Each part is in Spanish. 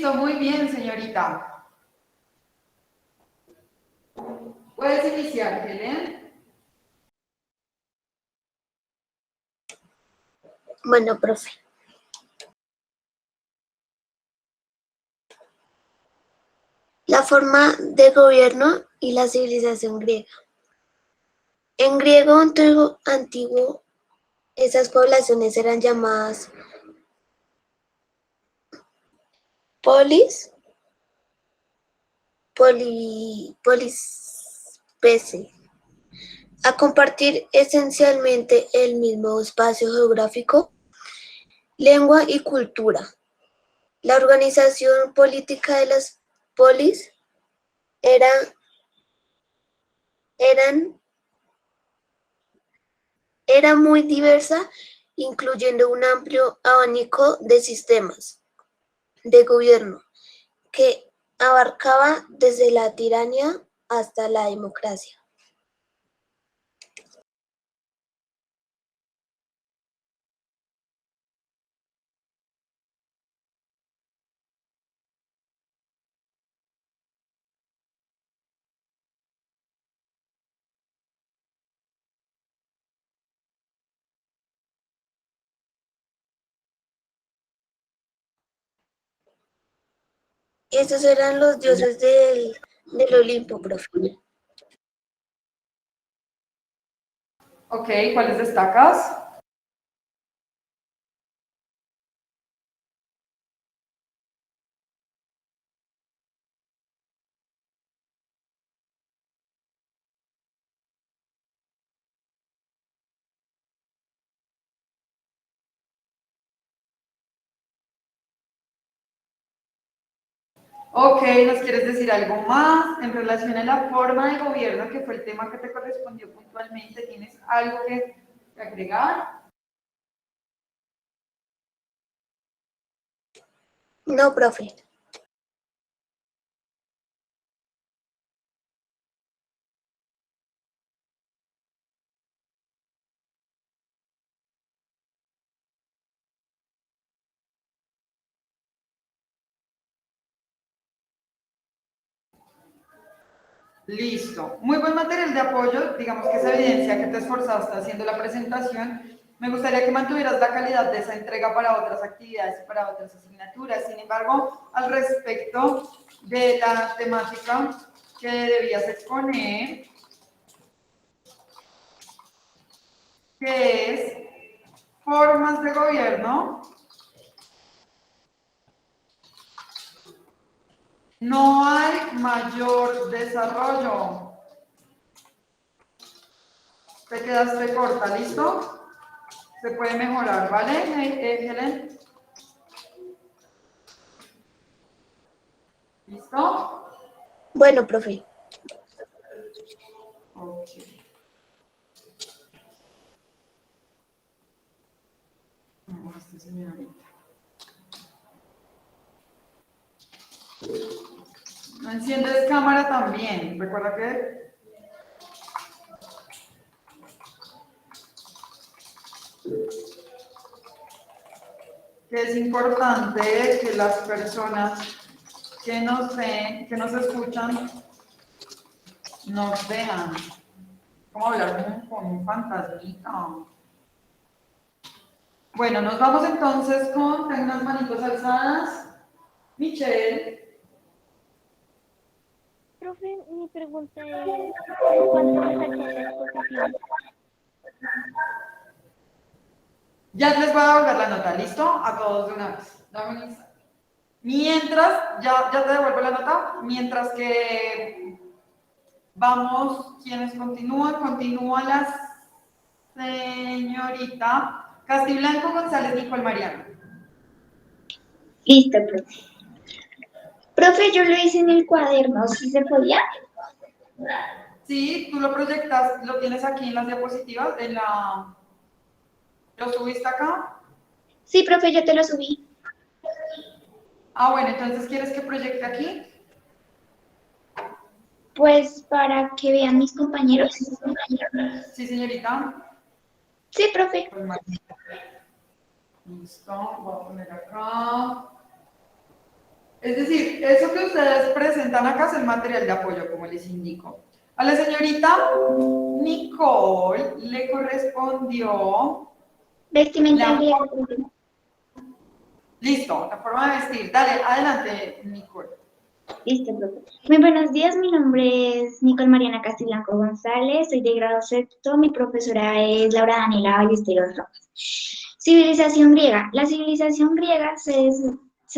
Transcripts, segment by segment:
Listo, muy bien, señorita. Puedes iniciar, Helen. Bueno, profe. La forma de gobierno y la civilización griega. En griego antiguo, esas poblaciones eran llamadas polis, polispecie, a compartir esencialmente el mismo espacio geográfico, lengua y cultura. La organización política de las polis eran muy diversa, incluyendo un amplio abanico de sistemas de gobierno que abarcaba desde la tiranía hasta la democracia. Estos eran los dioses del Olimpo, profe. Ok, ¿cuáles destacas? Ok, ¿nos quieres decir algo más en relación a la forma de gobierno, que fue el tema que te correspondió puntualmente? ¿Tienes algo que agregar? No, profe. Listo. Muy buen material de apoyo. Digamos que esa evidencia que te esforzaste haciendo la presentación. Me gustaría que mantuvieras la calidad de esa entrega para otras actividades y para otras asignaturas. Sin embargo, al respecto de la temática que debías exponer, que es formas de gobierno, no hay mayor desarrollo. Te quedaste corta, ¿listo? Se puede mejorar, ¿vale, Helen? ¿Listo? Bueno, profe. Ok. Vamos a esta señorita. No enciendes cámara también. Recuerda que es importante que las personas que nos ven, que nos escuchan, nos vean. Como hablar con un fantasmita. Bueno, nos vamos entonces con, tengo unas manitos alzadas. Michelle. Profe, mi pregunta es, ¿cuánto me saqué en la exposición? Ya les voy a devolver la nota, ¿listo? A todos de una vez. Dame un instante. Mientras, ya te devuelvo la nota, mientras que vamos, quienes continúan, continúa la señorita Castiblanco González Nicole Mariano. Listo, profe. Profe, yo lo hice en el cuaderno, ¿sí se podía? Sí, tú lo proyectas, lo tienes aquí en las diapositivas, ¿lo subiste acá? Sí, profe, yo te lo subí. Ah, bueno, entonces, ¿quieres que proyecte aquí? Pues para que vean mis compañeros. Sí, señorita. Sí, profe. Listo, voy a poner acá. Es decir, eso que ustedes presentan acá es el material de apoyo, como les indico. A la señorita Nicole le correspondió Vestimenta la... griega, profe. Listo, la forma de vestir. Dale, adelante, Nicole. Listo, profe. Muy buenos días, mi nombre es Nicole Mariana Castillanco González, soy de grado sexto, mi profesora es Laura Daniela Ballesteros Rojas. Civilización griega. La civilización griega se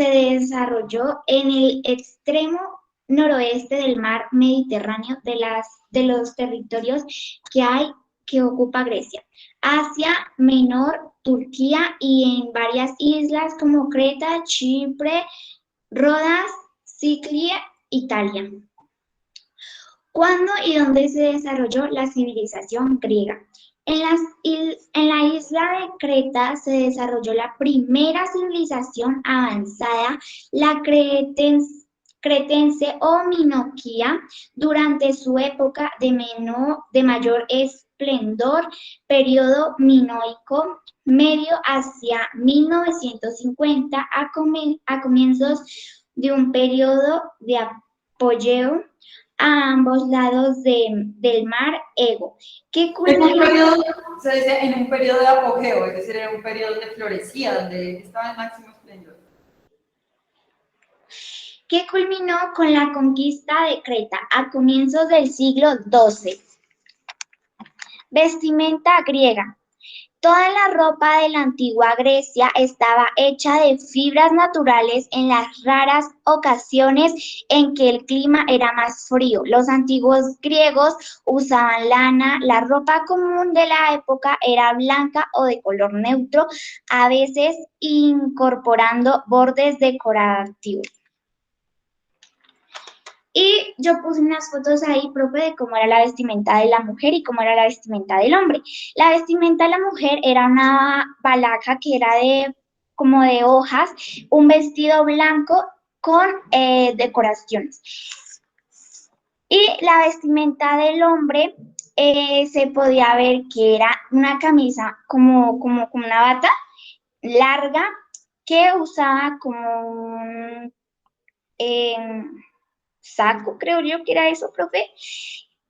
desarrolló en el extremo noroeste del mar Mediterráneo de los territorios que ocupa Grecia, Asia Menor, Turquía y en varias islas como Creta, Chipre, Rodas, Sicilia, Italia. ¿Cuándo y dónde se desarrolló la civilización griega? En la isla de Creta se desarrolló la primera civilización avanzada, la cretense o minoquía, durante su época de mayor esplendor, periodo minoico medio hacia 1950 a comienzos de un periodo de apogeo a ambos lados del mar Ego, que En un culminó, periodo, se dice en un periodo de apogeo, es decir, en un periodo de florecía, donde estaba en máximo esplendor. con la conquista de Creta a comienzos del siglo XII. Vestimenta griega. Toda la ropa de la antigua Grecia estaba hecha de fibras naturales en las raras ocasiones en que el clima era más frío. Los antiguos griegos usaban lana, la ropa común de la época era blanca o de color neutro, a veces incorporando bordes decorativos. Y yo puse unas fotos ahí, profe, de cómo era la vestimenta de la mujer y cómo era la vestimenta del hombre. La vestimenta de la mujer era una balaca que era como de hojas, un vestido blanco con decoraciones. Y la vestimenta del hombre se podía ver que era una camisa como una bata larga que usaba como un... saco, creo yo que era eso, profe,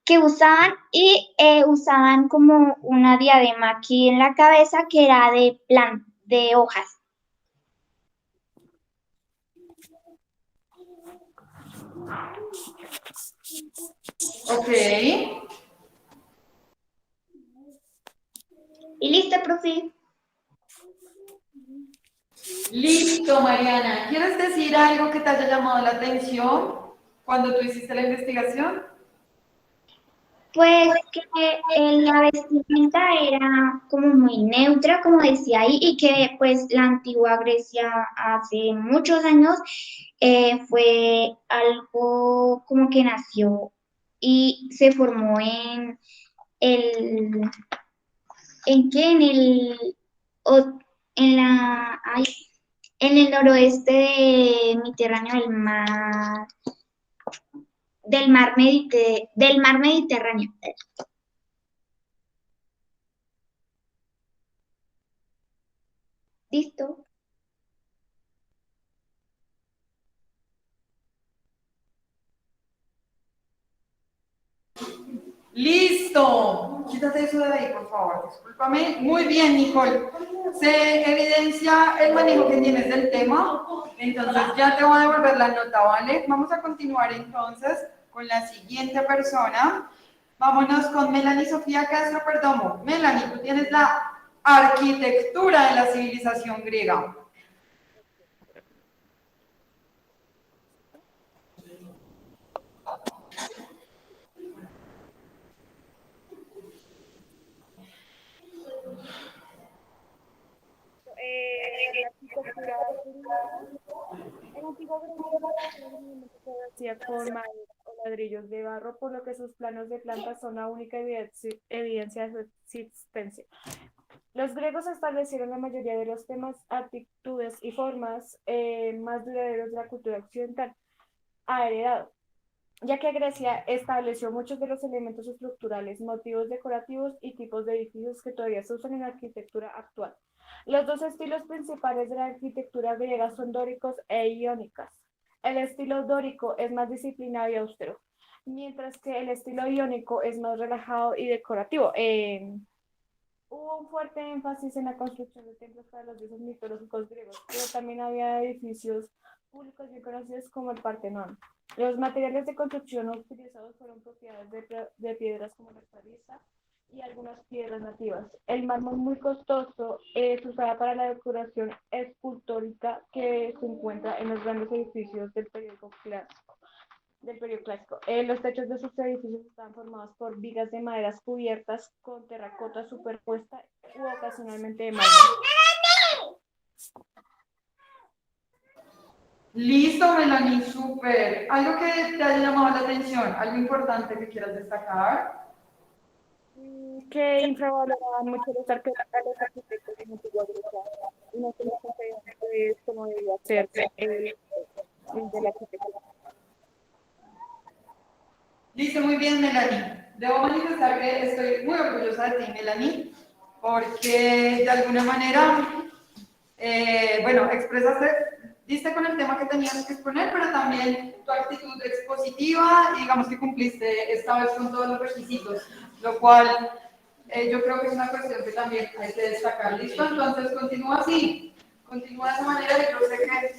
que usaban y usaban como una diadema aquí en la cabeza que era de hojas. Ok. Y listo, profe. Listo, Mariana. ¿Quieres decir algo que te haya llamado la atención cuando tú hiciste la investigación? Pues que la vestimenta era como muy neutra, como decía ahí, y que pues la antigua Grecia hace muchos años fue algo como que nació y se formó el, ¿en qué? O- en la, ay, en el noroeste de Mediterráneo del mar Mediterráneo. ¿Listo? Listo. Quítate eso de ahí, por favor. Discúlpame. Muy bien, Nicole. Se evidencia el manejo que tienes del tema. Entonces ya te voy a devolver la nota, ¿vale? Vamos a continuar entonces con la siguiente persona. Vámonos con Melanie Sofía Castro Perdomo. Melanie, tú tienes la arquitectura de la civilización griega. La arquitectura griega. En antigua Grecia, la arquitectura generalmente se hacía con madera o ladrillos de barro, por lo que sus planos de planta son la única evidencia de su existencia. Los griegos establecieron la mayoría de los temas, actitudes y formas más duraderos de la cultura occidental ha heredado, ya que Grecia estableció muchos de los elementos estructurales, motivos decorativos y tipos de edificios que todavía se usan en la arquitectura actual. Los dos estilos principales de la arquitectura griega son dóricos e iónicas. El estilo dórico es más disciplinado y austero, mientras que el estilo iónico es más relajado y decorativo. Hubo un fuerte énfasis en la construcción de templos para los dioses mitológicos griegos, pero también había edificios públicos bien conocidos como el Partenón. Los materiales de construcción utilizados fueron propiedades de piedras como la caliza y algunas piedras nativas. El mármol muy costoso se usaba para la decoración escultórica que se encuentra en los grandes edificios del periodo clásico. Los techos de sus edificios estaban formados por vigas de maderas cubiertas con terracota superpuesta u ocasionalmente de mármol. Listo, Melanie, súper. ¿Algo que te haya llamado la atención? ¿Algo importante que quieras destacar? Que infravaloraban mucho a los arquitectos de antigua Grecia y no se les concedían como debía ser de la arquitectura. Listo, muy bien, Melanie. Debo manifestar que estoy muy orgullosa de ti, Melanie, porque de alguna manera, bueno, diste con el tema que tenías que exponer, pero también tu actitud expositiva, y digamos que cumpliste esta vez con todos los requisitos, lo cual yo creo que es una cuestión que también hay que destacar. ¿Listo? Entonces, continúa así, continúa de esa manera, y yo sé que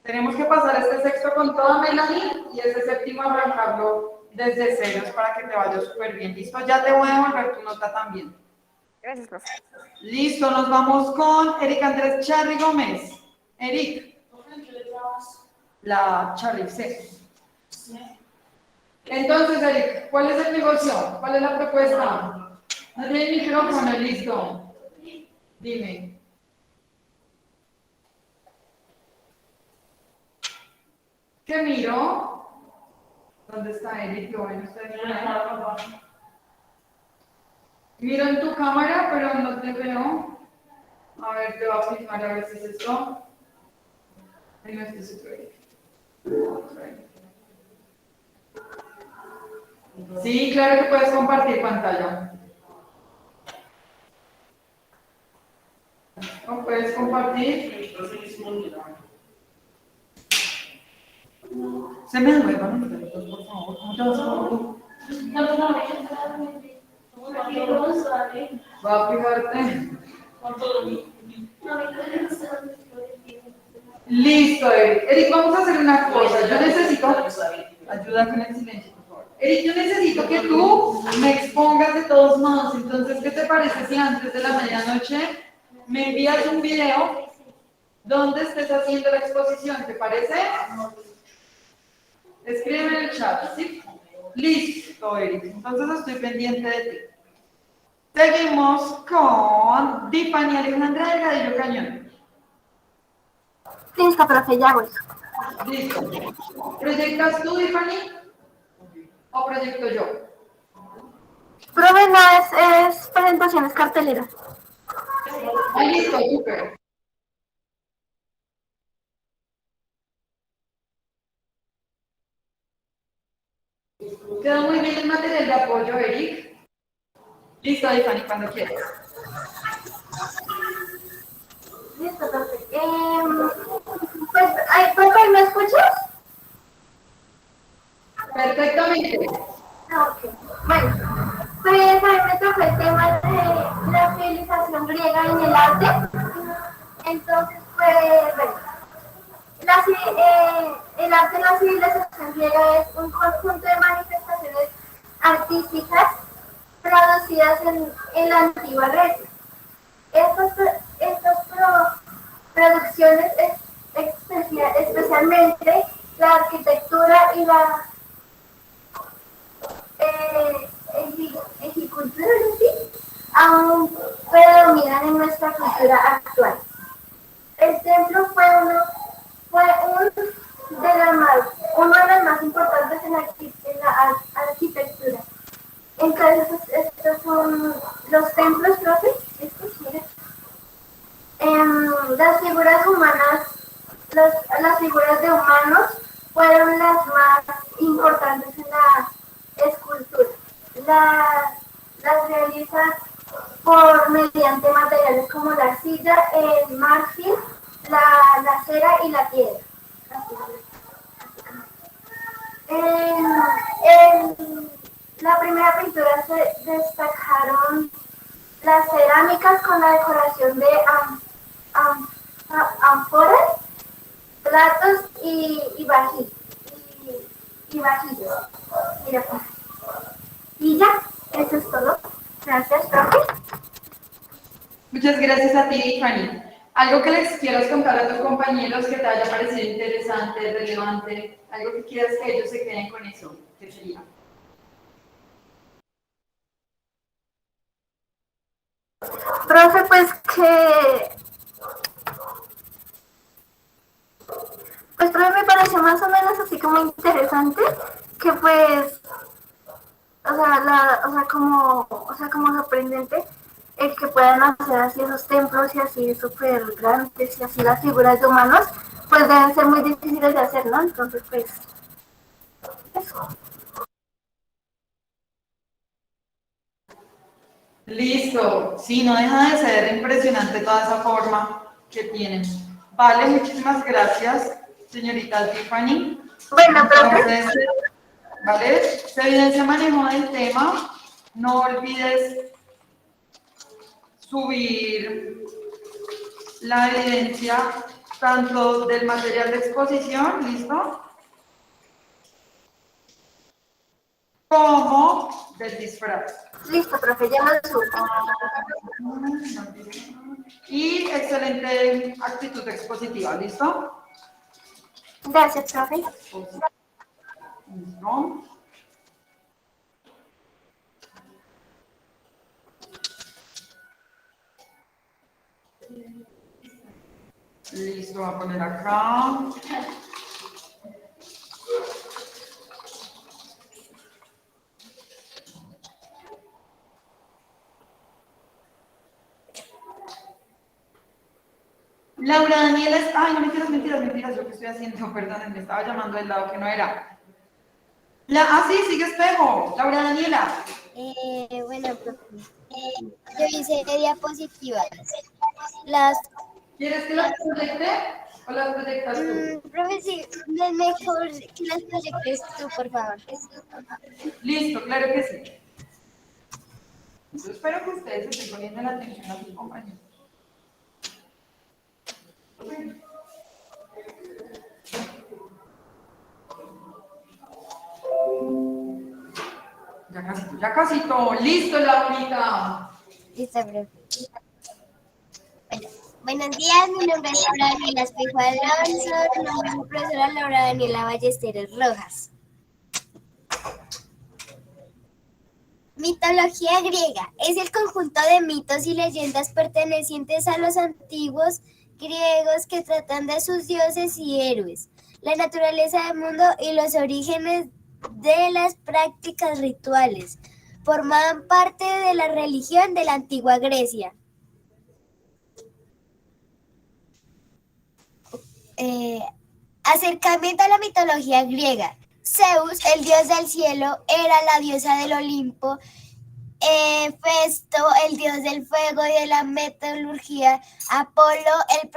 tenemos que pasar este sexto con toda, Melanie, y este séptimo arrancarlo desde ceros para que te vaya súper bien. ¿Listo? Ya te voy a devolver tu nota también. Gracias, profe. Listo, nos vamos con Eric Andrés Charly Gómez. Eric. La Charly, sí. Entonces, Eric, ¿cuál es el negocio? ¿Cuál es la propuesta? No tiene micrófono, listo. Dime. ¿Qué miro? ¿Dónde está Eric? Qué bueno, está ahí. Miro en tu cámara, pero no te veo. A ver, te voy a fijar a ver si es esto. Ahí no, este es otro Eric. Sí, claro que puedes compartir pantalla. ¿No puedes compartir? Se me duerman ustedes dos, por favor. ¿Cómo te vas a va a fijarte? Listo, Eric. Eric, vamos a hacer una cosa. Yo necesito ayuda con el silencio, por favor. Eric, yo necesito que tú me expongas de todos modos. Entonces, ¿qué te parece si antes de la medianoche me envías un video donde estés haciendo la exposición? ¿Te parece? Escríbeme en el chat, ¿sí? Listo, Eric. Entonces estoy pendiente de ti. Seguimos con Tiffany Alejandra Delgadillo Cañón. Listo, profe, ya voy. Listo. ¿Proyectas tú, Tiffany? ¿O proyecto yo? Profe, no es presentaciones carteleras. Ah, listo, súper. Quedó muy bien el material de apoyo, Eric. Listo, Tiffany, cuando quieras. Listo, profe. Pues, profe, ¿me escuchas? Perfectamente. Ok. Bueno, pues a mí me tocó el tema de la civilización griega en el arte. Entonces, pues, bueno, el arte en la civilización griega es un conjunto de manifestaciones artísticas producidas en la antigua Grecia. Estas producciones, especialmente la arquitectura y la ejecutura, aún predominan en nuestra cultura actual. El templo fue uno de los más importantes en la arquitectura. Entonces, estos son los templos, profe. Las figuras humanas, las figuras de humanos fueron las más importantes en la escultura. Las realizan mediante materiales como la arcilla, el marfil, la cera y la piedra. En la primera pintura se destacaron las cerámicas con la decoración de ánforas, platos y vajillas. Mira, pues. Y ya, eso es todo. Gracias, profe. Muchas gracias a ti, Fanny. ¿Algo que les quieras contar a tus compañeros que te haya parecido interesante, relevante? ¿Algo que quieras que ellos se queden con eso? ¿Qué sería? Profe, profe, me pareció más o menos así como interesante, que pues, como sorprendente el que puedan hacer así esos templos y así súper grandes y así las figuras de humanos, pues deben ser muy difíciles de hacer, ¿no? Entonces, pues, eso. Listo. Sí, no deja de ser impresionante toda esa forma que tienen. Vale, muchísimas gracias, señorita Tiffany. Bueno, profe. Entonces, ¿vale? Se evidencia manejo del tema. No olvides subir la evidencia tanto del material de exposición, ¿listo? Como del disfraz. Listo, profe, ya lo subo. Y excelente actitud expositiva, ¿listo? Gracias, profe. Listo. Listo, voy a poner acá. Laura Daniela, ay, no mentiras, lo que estoy haciendo, perdón, me estaba llamando del lado que no era. Sí, sigue espejo, Laura Daniela. Bueno, profe, yo hice diapositivas. Las, ¿Quieres que las proyecte o las proyectas tú? profe, sí, es mejor que las proyectes tú, por favor. Listo, claro que sí. Yo espero que ustedes estén poniendo la atención a sus compañeros. Ya casito. Listo, Laurita. Listo, profe. Bueno, buenos días, mi nombre es Laura Daniela Espejo Alonso, mi nombre es profesora Laura Daniela Ballesteros Rojas. Mitología griega es el conjunto de mitos y leyendas pertenecientes a los antiguos griegos que tratan de sus dioses y héroes, la naturaleza del mundo y los orígenes de las prácticas rituales. Formaban parte de la religión de la antigua Grecia. Acercamiento a la mitología griega. Zeus, el dios del cielo, era la diosa del Olimpo. Festo, el dios del fuego y de la metalurgia. Apolo, el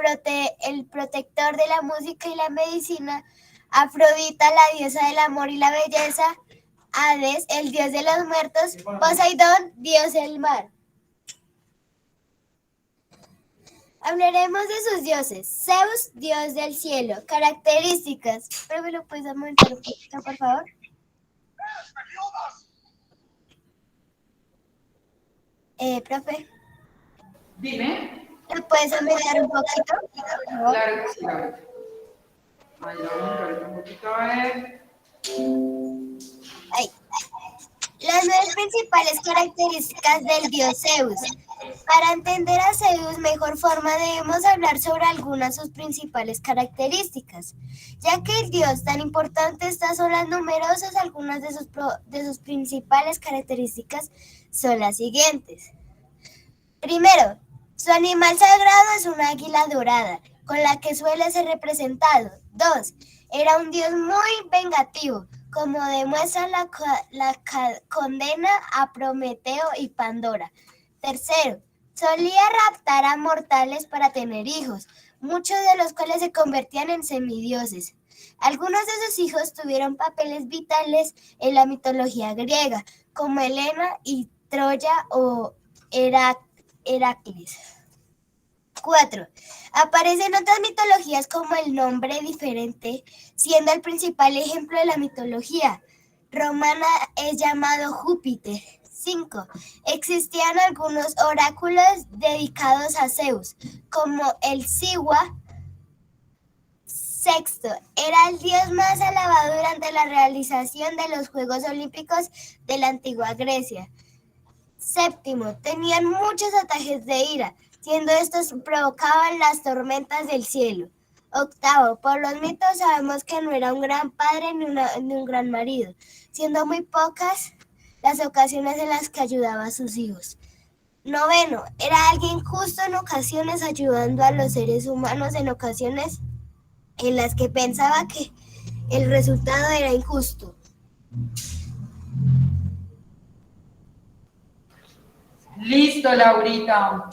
protector de la música y la medicina. Afrodita, la diosa del amor y la belleza. Hades, el dios de los muertos. Poseidón, dios del mar. Hablaremos de sus dioses. Zeus, dios del cielo. Características. ¿Pero me lo puedes aumentar un poquito, por favor? Profe, Dime. ¿lo puedes aumentar un poquito, por favor? Claro que sí, Laurita. Ahí vamos a ver un poquito, a ver. Ahí. Las 9 principales características del dios Zeus. Para entender a Zeus mejor forma debemos hablar sobre algunas de sus principales características. Ya que el dios tan importante, estas son las numerosas, algunas de sus principales características son las siguientes. Primero, su animal sagrado es una águila dorada, con la que suele ser representado. 2. Era un dios muy vengativo, como demuestra la condena a Prometeo y Pandora. Tercero, solía raptar a mortales para tener hijos, muchos de los cuales se convertían en semidioses. Algunos de sus hijos tuvieron papeles vitales en la mitología griega, como Helena y Troya o Heracles. 4. Aparece en otras mitologías como el nombre diferente, siendo el principal ejemplo de la mitología romana es llamado Júpiter. 5. Existían algunos oráculos dedicados a Zeus, como el Siwa. 6. Era el dios más alabado durante la realización de los Juegos Olímpicos de la antigua Grecia. 7. Tenían muchos ataques de ira, siendo estos provocaban las tormentas del cielo. 8. Por los mitos sabemos que no era un gran padre ni un gran marido, siendo muy pocas las ocasiones en las que ayudaba a sus hijos. 9. Era alguien justo en ocasiones, ayudando a los seres humanos en ocasiones en las que pensaba que el resultado era injusto. Listo, Laurita.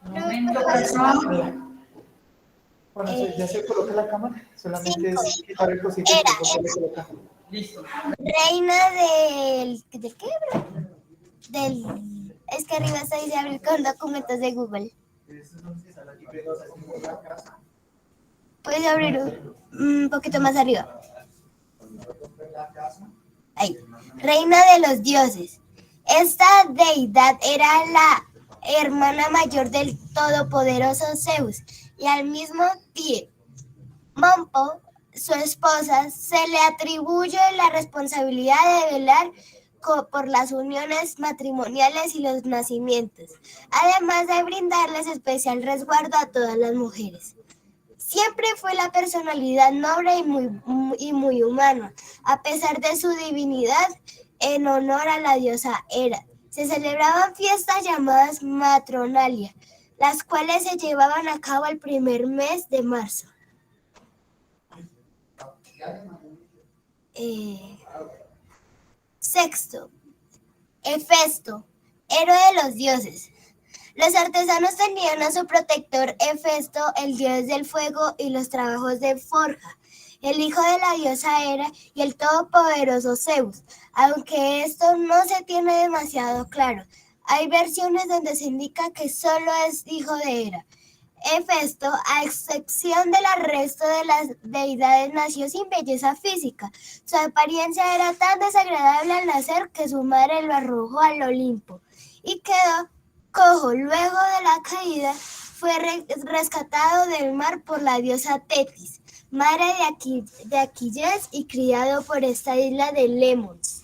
Un momento, por favor. Bueno, ya se coloca la cámara, solamente 5. es quitar el cosito Era y volverle a colocar. Listo. Reina ¿de qué, bro? Es que arriba se dice abrir con documentos de Google. Puedes abrir un poquito más arriba. Ahí. Reina de los dioses. Esta deidad era la hermana mayor del todopoderoso Zeus y al mismo tiempo, Mompo, su esposa, se le atribuye la responsabilidad de velar por las uniones matrimoniales y los nacimientos, además de brindarles especial resguardo a todas las mujeres. Siempre fue la personalidad noble y muy humana, a pesar de su divinidad, en honor a la diosa Hera. Se celebraban fiestas llamadas matronalia, las cuales se llevaban a cabo el primer mes de marzo. Sexto, Hefesto, héroe de los dioses. Los artesanos tenían a su protector Hefesto, el dios del fuego y los trabajos de forja, el hijo de la diosa Hera y el todopoderoso Zeus, aunque esto no se tiene demasiado claro. Hay versiones donde se indica que solo es hijo de Hera. Hefesto, a excepción del resto de las deidades, nació sin belleza física. Su apariencia era tan desagradable al nacer que su madre lo arrojó al Olimpo y quedó cojo. Luego de la caída, fue rescatado del mar por la diosa Tetis, madre de Aquiles, y criado por esta isla de Lemnos.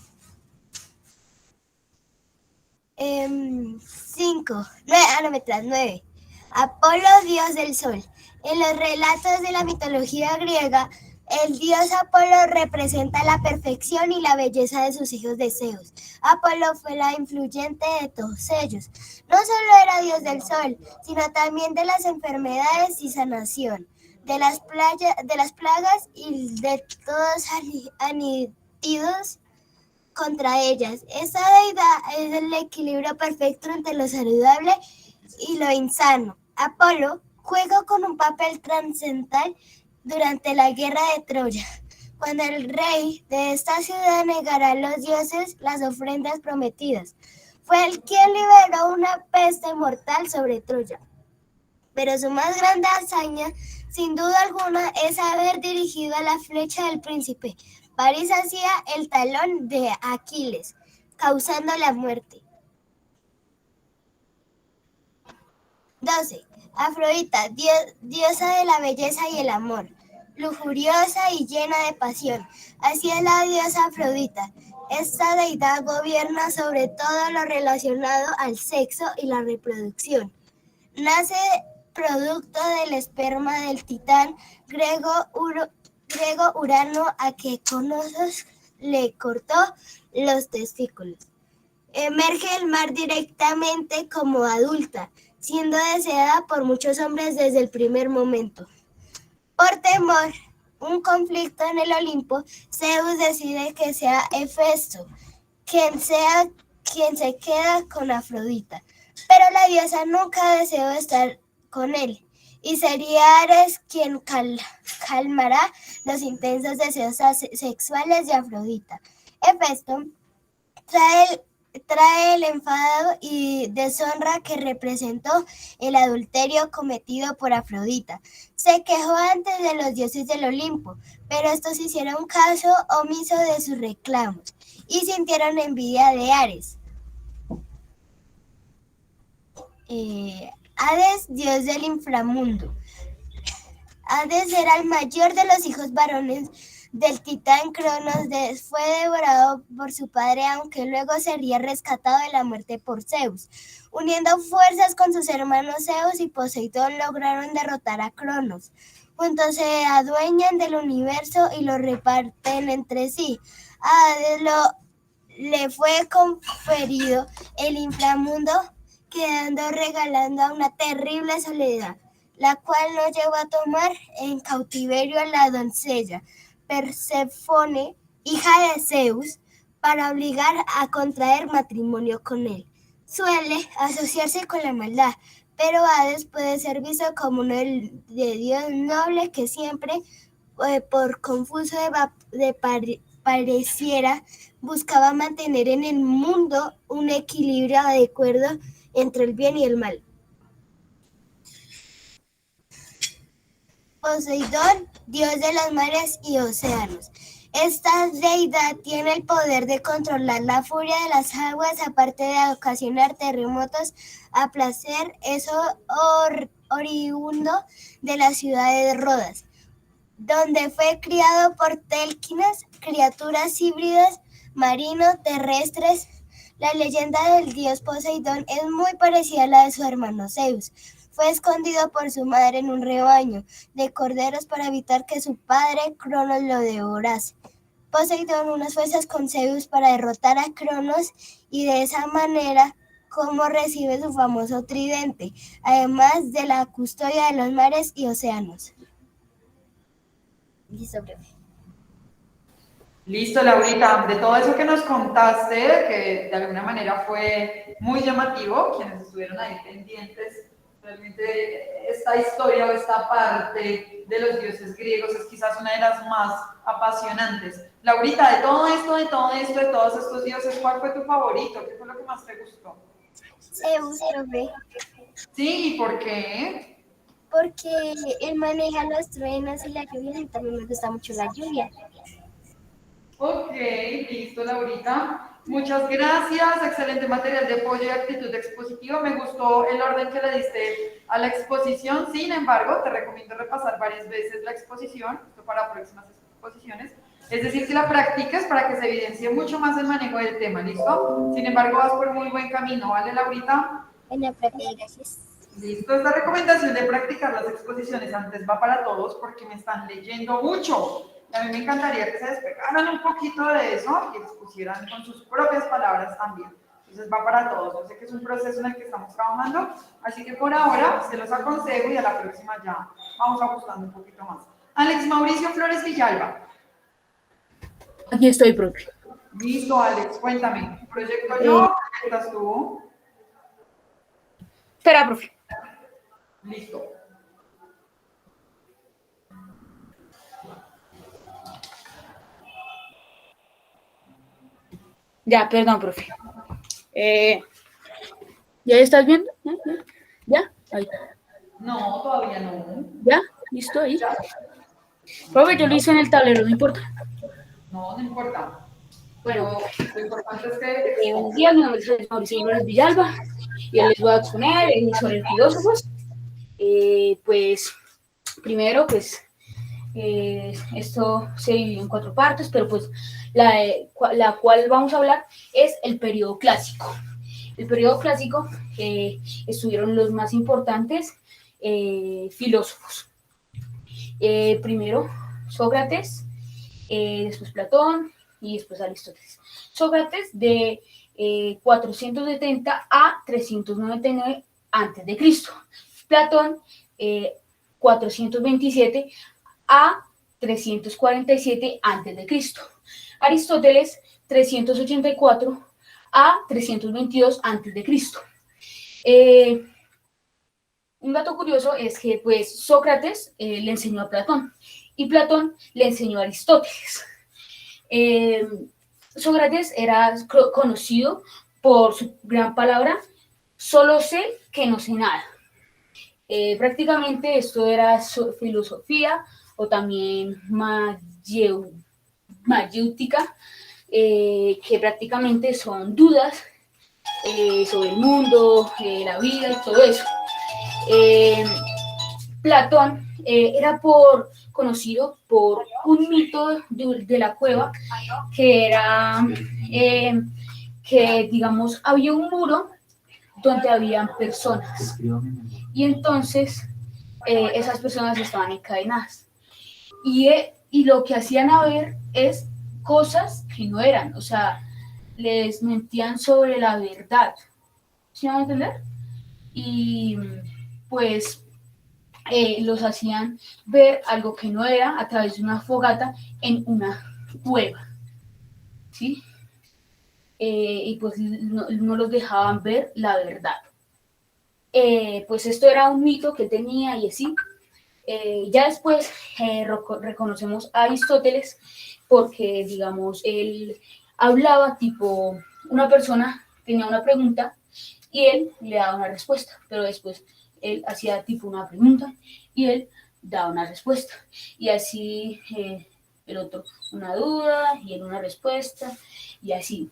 9. Apolo, dios del sol. En los relatos de la mitología griega, el dios Apolo representa la perfección y la belleza de sus hijos de Zeus. Apolo fue la influyente de todos ellos. No solo era dios del sol, sino también de las enfermedades y sanación, de las plagas y de todos antídotos contra ellas. Esta deidad es el equilibrio perfecto entre lo saludable y lo insano. Apolo juega con un papel trascendental durante la guerra de Troya, cuando el rey de esta ciudad negara a los dioses las ofrendas prometidas. Fue el quien liberó una peste mortal sobre Troya. Pero su más grande hazaña, sin duda alguna, es haber dirigido a la flecha del príncipe París hacia el talón de Aquiles, causando la muerte. 12. Afrodita, diosa de la belleza y el amor, lujuriosa y llena de pasión. Así es la diosa Afrodita. Esta deidad gobierna sobre todo lo relacionado al sexo y la reproducción. Nace producto del esperma del titán griego Urano, a que Cronos le cortó los testículos. Emerge del mar directamente como adulta, siendo deseada por muchos hombres desde el primer momento. Por temor un conflicto en el Olimpo, Zeus decide que sea Hefesto quien se queda con Afrodita, pero la diosa nunca deseó estar con él y sería Ares quien calmará los intensos deseos sexuales de Afrodita. Hefesto trae el enfado y deshonra que representó el adulterio cometido por Afrodita. Se quejó antes de los dioses del Olimpo, pero estos hicieron caso omiso de sus reclamos y sintieron envidia de Ares. Hades, dios del inframundo. Hades era el mayor de los hijos varones del titán Cronos. Fue devorado por su padre, aunque luego sería rescatado de la muerte por Zeus. Uniendo fuerzas con sus hermanos Zeus y Poseidón, lograron derrotar a Cronos. Juntos se adueñan del universo y lo reparten entre sí. A Hades le fue conferido el inframundo, quedando regalando a una terrible soledad, la cual no llegó a tomar en cautiverio a la doncella Perséfone, hija de Zeus, para obligar a contraer matrimonio con él. Suele asociarse con la maldad, pero Hades puede ser visto como uno de Dios noble que siempre, por confuso pareciera, buscaba mantener en el mundo un equilibrio adecuado entre el bien y el mal. Poseidón, dios de los mares y océanos. Esta deidad tiene el poder de controlar la furia de las aguas, aparte de ocasionar terremotos a placer. Eso oriundo de la ciudad de Rodas, donde fue criado por Telquinas, criaturas híbridas, marinos, terrestres. La leyenda del dios Poseidón es muy parecida a la de su hermano Zeus. Fue escondido por su madre en un rebaño de corderos para evitar que su padre Cronos lo devorase. Poseidón unas fuerzas con Zeus para derrotar a Cronos y de esa manera como recibe su famoso tridente, además de la custodia de los mares y océanos. Listo, profe. Listo, Laurita, de todo eso que nos contaste, que de alguna manera fue muy llamativo, quienes estuvieron ahí pendientes, realmente esta historia o esta parte de los dioses griegos es quizás una de las más apasionantes. Laurita, de todo esto, de todos estos dioses, ¿cuál fue tu favorito? ¿Qué fue lo que más te gustó? Zeus, profe. Sí, ¿y por qué? Porque él maneja los truenos y la lluvia, y también me gusta mucho la lluvia. Ok, listo, Laurita. Muchas gracias, excelente material de apoyo y actitud expositiva. Me gustó el orden que le diste a la exposición. Sin embargo, te recomiendo repasar varias veces la exposición, esto para próximas exposiciones. Es decir, que la practiques para que se evidencie mucho más el manejo del tema, ¿listo? Sin embargo, vas por muy buen camino, ¿vale, Laurita? Bueno, profe, gracias. Listo, esta recomendación de practicar las exposiciones antes va para todos porque me están leyendo mucho. A mí me encantaría que se despegaran un poquito de eso y expusieran con sus propias palabras también. Entonces va para todos. Yo sé que es un proceso en el que estamos trabajando, así que por ahora se los aconsejo y a la próxima ya vamos ajustando un poquito más. Alex Mauricio Flores Villalba. Aquí estoy, profe. Listo, Alex, cuéntame. ¿Proyecto yo? ¿Proyectas tú? Espera, profe. Listo. Ya, perdón, profe. ¿Ya estás viendo? ¿Ya? Ahí. No, todavía no. ¿Ya? ¿Listo? Ahí. Profe, yo lo hice en el tablero, no importa. No, no importa. Bueno, lo importante es que... buenos días, mi nombre es Mauricio Flores Villalba y les voy a exponer sobre el filósofos. Pues, primero, pues, esto se divide en 4 partes, pero pues la cual vamos a hablar es el periodo clásico. El periodo clásico estuvieron los más importantes filósofos. Primero Sócrates, después Platón y después Aristóteles. Sócrates de 470 a 399 a.C. Platón 427 a 347 a.C. Aristóteles 384 a 322 a.C. un dato curioso es que pues Sócrates le enseñó a Platón y Platón le enseñó a Aristóteles. Sócrates era conocido por su gran palabra, solo sé que no sé nada. Prácticamente esto era filosofía o también mayéutica, que prácticamente son dudas sobre el mundo, la vida y todo eso. Platón era conocido por un mito de la cueva que era que, digamos, había un muro donde habían personas y entonces esas personas estaban encadenadas y lo que hacían a ver es cosas que no eran, o sea, les mentían sobre la verdad, ¿sí me van a entender? Y pues los hacían ver algo que no era a través de una fogata en una cueva, ¿sí? Y pues no los dejaban ver la verdad. Pues esto era un mito que tenía y así. Ya después reconocemos a Aristóteles porque, digamos, él hablaba tipo, una persona tenía una pregunta y él le daba una respuesta, pero después él hacía tipo una pregunta y él daba una respuesta. Y así el otro una duda y él una respuesta y así.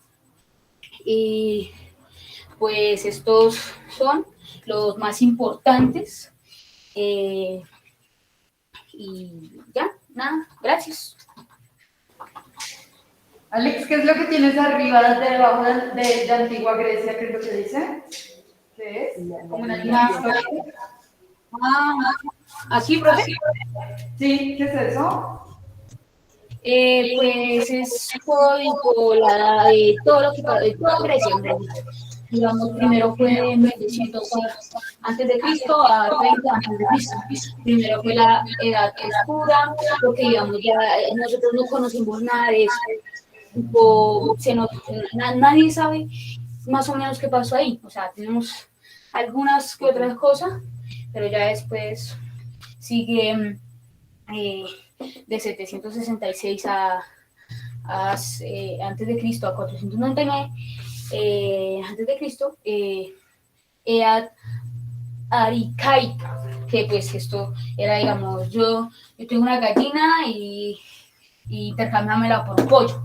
Y pues estos son los más importantes. Y ya, nada, gracias. Alex, ¿qué es lo que tienes arriba debajo de Antigua Grecia? ¿Qué es lo que dice? ¿Qué es? Como una línea histórica. Aquí, profe. Sí, ¿qué es eso? Pues es código todo lo que de toda Grecia, en realidad. Digamos, primero fue 1200 antes de Cristo a 30 antes de Cristo. Primero fue la edad oscura, porque digamos ya nosotros no conocemos nada de eso. Nadie sabe más o menos qué pasó ahí. O sea, tenemos algunas que otras cosas, pero ya después sigue de 766 antes de Cristo a 499 antes de Cristo, Edad Arcaica, que pues esto era, digamos, yo tengo una gallina y intercambiámela por un pollo,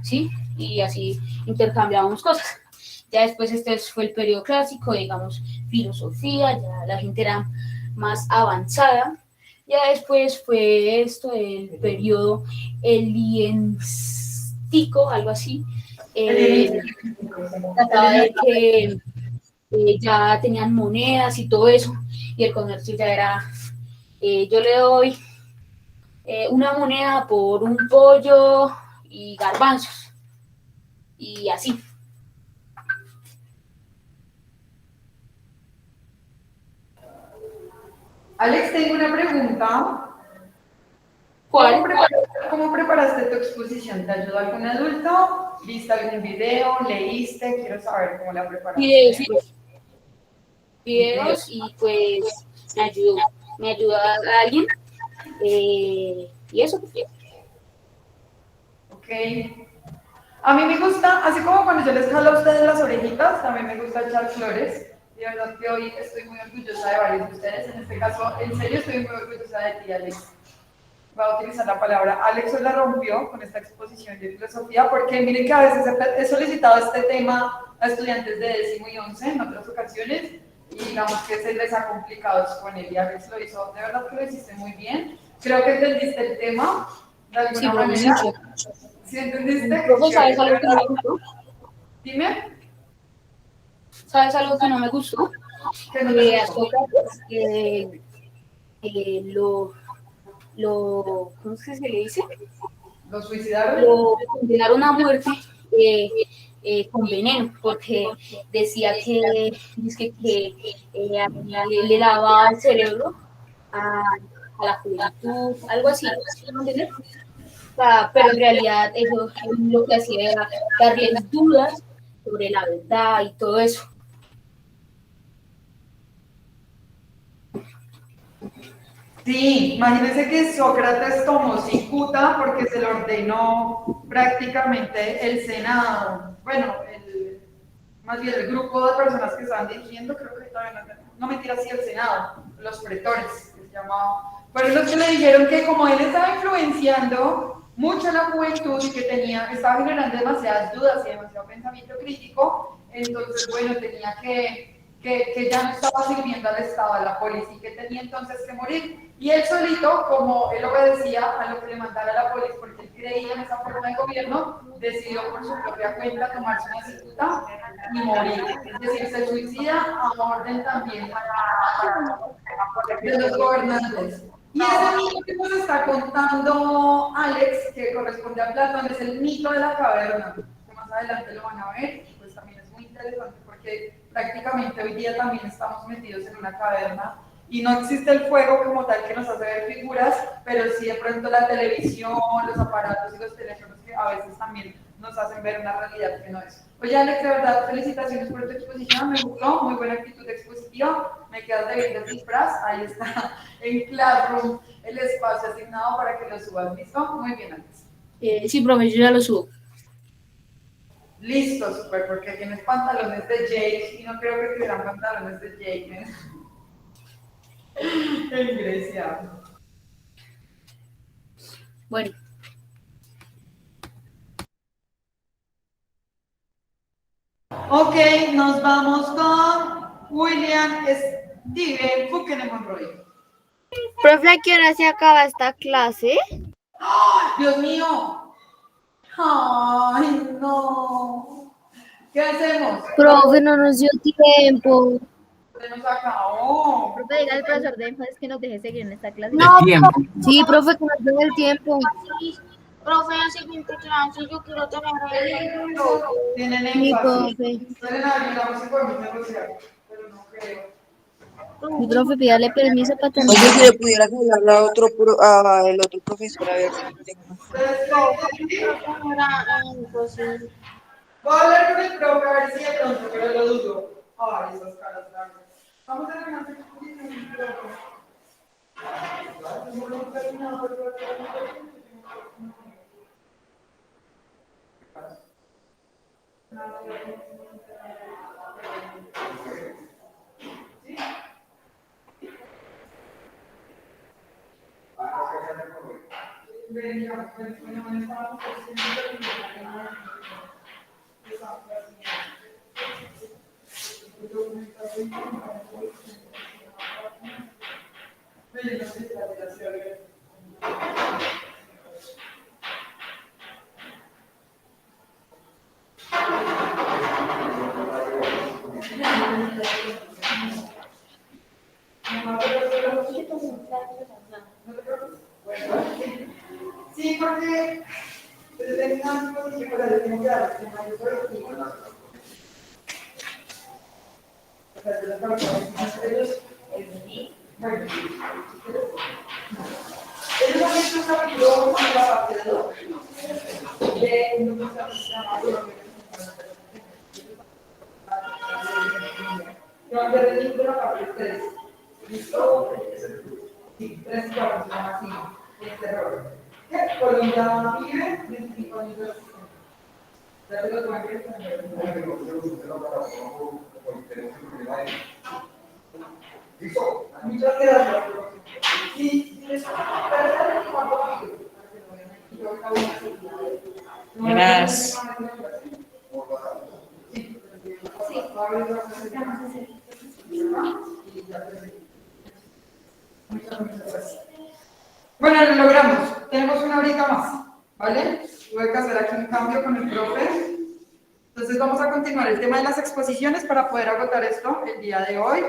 ¿sí? Y así intercambiábamos cosas. Ya después este fue el periodo clásico, digamos, filosofía, ya la gente era más avanzada. Ya después fue esto, el periodo helenístico, algo así. Trataba de que ya tenían monedas y todo eso, y el comercio ya era, yo le doy una moneda por un pollo y garbanzos, y así. Alex, tengo una pregunta. ¿Cuál? ¿Cómo preparaste tu exposición? ¿Te ayudó algún adulto? ¿Viste algún video? ¿Leíste? Quiero saber cómo la preparaste. Videos y pues me ayudó a alguien y eso. Ok. A mí me gusta, así como cuando yo les jalo a ustedes las orejitas, también me gusta echar flores. De verdad que hoy estoy muy orgullosa de varios de ustedes. En este caso, en serio, estoy muy orgullosa de ti, Alex. Voy a utilizar la palabra. Alex hoy la rompió con esta exposición de filosofía, porque miren que a veces he solicitado este tema a estudiantes de décimo y 11 en otras ocasiones, y digamos que se les ha complicado exponer, y Alex lo hizo, de verdad que lo hiciste muy bien. Creo que entendiste el tema de alguna manera. ¿Sí entendiste? ¿Sabes algo que no me gustó? Dime. ¿Sabes algo que no me gustó? ¿Qué no te A gustó? Sócrates ¿cómo es que se le dice? ¿Lo suicidaron? Lo condenaron a muerte con veneno, porque decía que le lavaba el cerebro a la juventud, algo así, ¿sí me entiendes? O sea, pero en realidad eso lo que hacía era darles dudas sobre la verdad y todo eso. Sí, imagínense que Sócrates tomó cicuta porque se lo ordenó prácticamente el Senado. Bueno, más bien el grupo de personas que estaban dirigiendo, creo que todavía no mentira, sí, el Senado, los pretores, que se llamaba. Fueron los que le dijeron que como él estaba influenciando mucho a la juventud y que estaba generando demasiadas dudas y demasiado pensamiento crítico, entonces, bueno, tenía que ya no estaba sirviendo al Estado, a la policía, y que tenía entonces que morir. Y él solito, como él obedecía a lo que le mandara la policía, porque él creía en esa forma de gobierno, decidió por su propia cuenta tomarse una cicuta y morir. Es decir, se suicida a orden también de los gobernantes. Y ese mito que nos está contando Alex, que corresponde a Platón, es el mito de la caverna, que más adelante lo van a ver, y pues también es muy interesante porque prácticamente hoy día también estamos metidos en una caverna y no existe el fuego como tal que nos hace ver figuras, pero sí de pronto la televisión, los aparatos y los teléfonos que a veces también nos hacen ver una realidad que no es. Oye Alex, de verdad, felicitaciones por tu exposición, me gustó, muy buena actitud expositiva, me quedas debiendo el disfraz, ahí está en Classroom el espacio asignado para que lo subas, ¿listo? Muy bien, Alex. Sí, profe, yo ya lo subo. Listo, súper, porque tienes pantalones de Jake y no creo que tuvieran pantalones de Jake en Grecia. Bueno. Ok, nos vamos con William Steven Monroy. Profe, ¿a qué hora se acaba esta clase? ¡Oh, Dios mío! ¡Ay, no! ¿Qué hacemos? Profe, no nos dio tiempo. Se nos acabó. Profe, diga al profesor de énfasis que nos deje seguir en esta clase. No, sí, profe, que nos dé el tiempo. Profe, la siguiente clase yo quiero tener el... Tienen Sí, énfasis. profe. Pueden ayudarnos si podemos negociar, pero no creo. Sí, profe, pídale permiso para tener... Oye, si le pudieras hablar a el otro profesor, a ver si tengo. Voy a hablar con el profe a ver si de pronto, pero lo dudo. Ay, esas caras largas. Vamos a terminar con el profe. Sí, porque tengan que tengo que dar ellos han hecho un capítulo en la parte 2 de un yo antes de libro la parte 3. ¿Listo? Sí, 3 y 4 se llama así. Es terror. Colombia vive 25 años de la ya te lo tengo que ¿listo? Muchas gracias. Sí, les Gracias. Bueno, lo logramos. Tenemos una horita más, ¿vale? Voy a hacer aquí un cambio con el profe. Entonces vamos a continuar el tema de las exposiciones para poder agotar esto el día de hoy.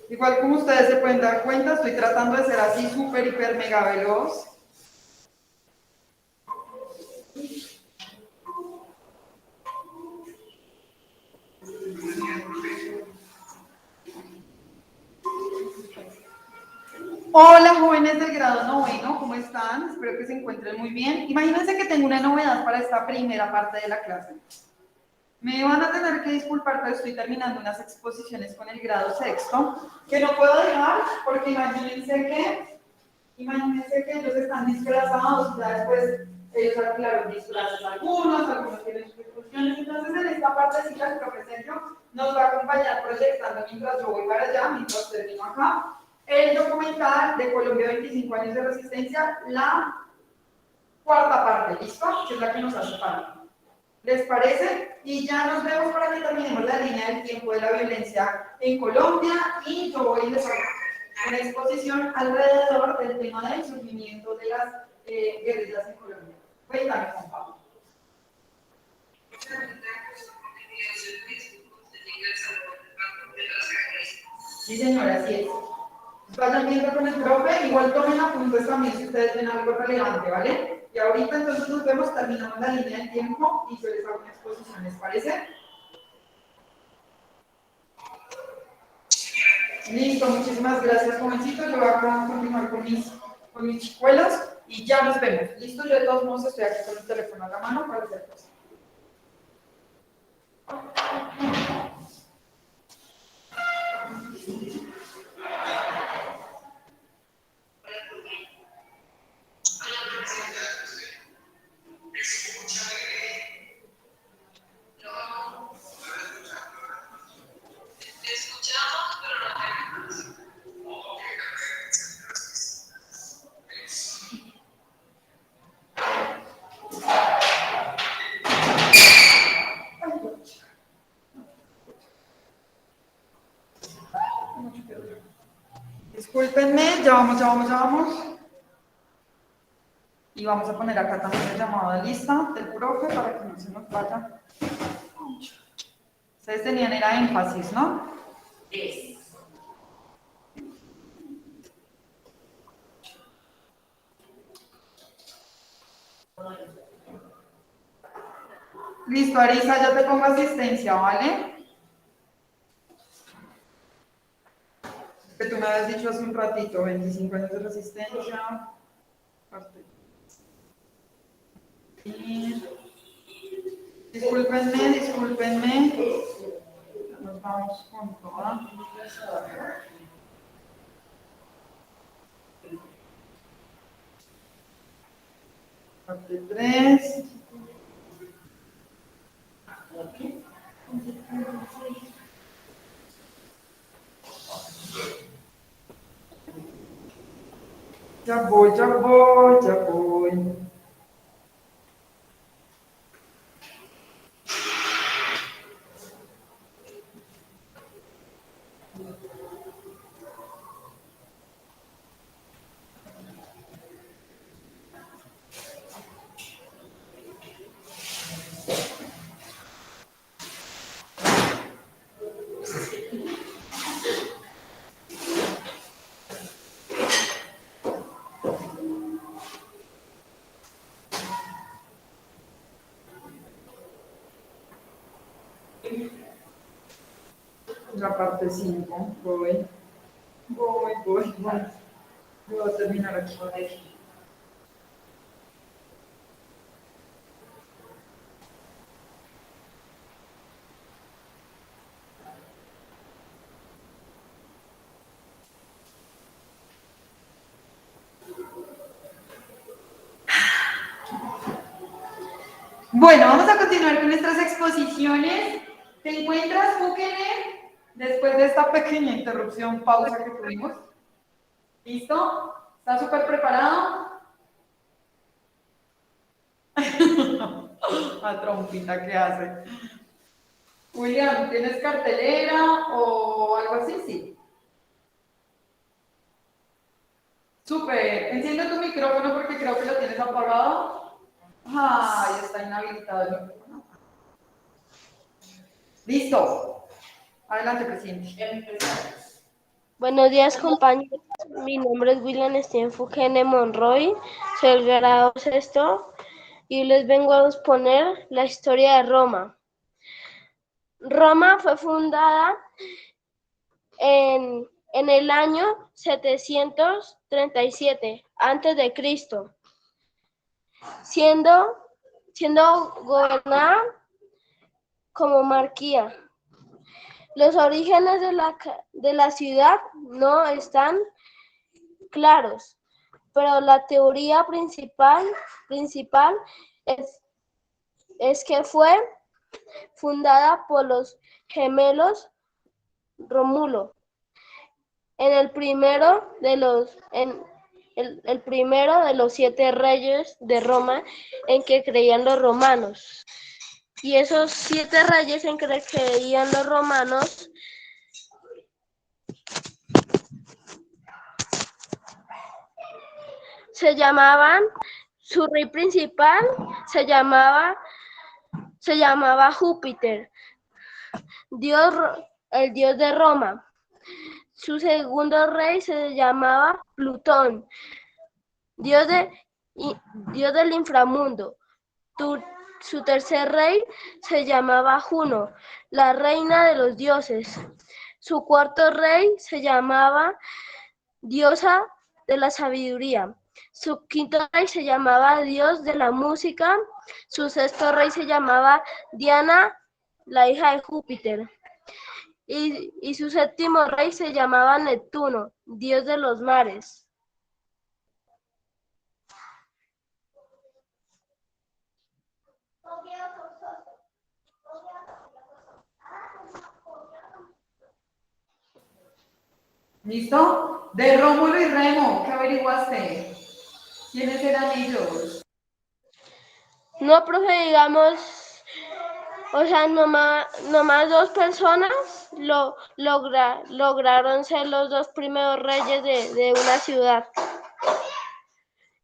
Igual como ustedes se pueden dar cuenta, estoy tratando de ser así súper, hiper, mega veloz. Hola jóvenes del grado noveno, ¿cómo están? Espero que se encuentren muy bien. Imagínense que tengo una novedad para esta primera parte de la clase. Me van a tener que disculpar, pero estoy terminando unas exposiciones con el grado sexto, que no puedo dejar porque imagínense que ellos están disfrazados, ya después ellos alquilaron disfraces algunos tienen sus exposiciones, entonces en esta partecita el profesor nos va a acompañar proyectando mientras yo voy para allá, mientras termino acá, el documental de Colombia 25 años de resistencia, la cuarta parte, ¿listo? Que es la que nos hace falta. ¿Les parece? Y ya nos vemos para que terminemos la línea del tiempo de la violencia en Colombia y yo voy a hacer una exposición alrededor del tema del surgimiento de las guerrillas en Colombia. Cuéntame, Juan Pablo. Sí, señora, así es. Vayan viendo con el profe, igual tomen apuntes también si ustedes ven algo relevante, ¿vale? Y ahorita entonces nos vemos, terminamos la línea del tiempo y yo les hago una exposición, ¿les parece? Listo, muchísimas gracias, jovencitos. Yo voy a continuar con mis chicuelos y ya nos vemos. Listo, yo de todos modos estoy aquí con el teléfono a la mano para hacer cosas. Discúlpenme, ya vamos. Y vamos a poner acá también el llamado de lista del profe para que no se nos vaya. Ustedes tenían era énfasis, ¿no? Es. Listo, Arisa, ya te pongo asistencia, ¿vale? Que tú me habías dicho hace un ratito, 25 años de resistencia. Discúlpenme. Nos vamos con toda. Parte 3. Ya voy. La parte 5, voy. Voy a terminar aquí. Bueno, vamos a continuar con nuestras exposiciones. ¿Te encuentras, Bukele, después de esta pequeña interrupción, pausa que tuvimos? ¿Listo? ¿Estás súper preparado? La trompita que hace. William, ¿tienes cartelera o algo así? Sí. Súper. Enciende tu micrófono porque creo que lo tienes apagado. Ay, está inhabilitado el micrófono. Listo. Adelante, presidente. Buenos días, compañeros. Mi nombre es William Steven Fukene Monroy, soy el grado sexto y les vengo a exponer la historia de Roma. Roma fue fundada en en el año 737 a.C., siendo gobernada como monarquía. Los orígenes de la ciudad no están claros, pero la teoría principal es que fue fundada por los gemelos Rómulo, el primero de los 7 reyes de Roma en que creían los romanos. Y esos 7 reyes en que creían los romanos se llamaban, su rey principal se llamaba Júpiter, el dios de Roma. Su segundo rey se llamaba Plutón, dios del inframundo. Su tercer rey se llamaba Juno, la reina de los dioses. Su cuarto rey se llamaba diosa de la sabiduría. Su quinto rey se llamaba dios de la música. Su sexto rey se llamaba Diana, la hija de Júpiter. Y su séptimo rey se llamaba Neptuno, dios de los mares. ¿Listo? De Rómulo y Remo, ¿qué averiguaste? ¿Quiénes eran ellos? No, profe, digamos, o sea, nomás 2 personas lograron ser los 2 primeros reyes de una ciudad.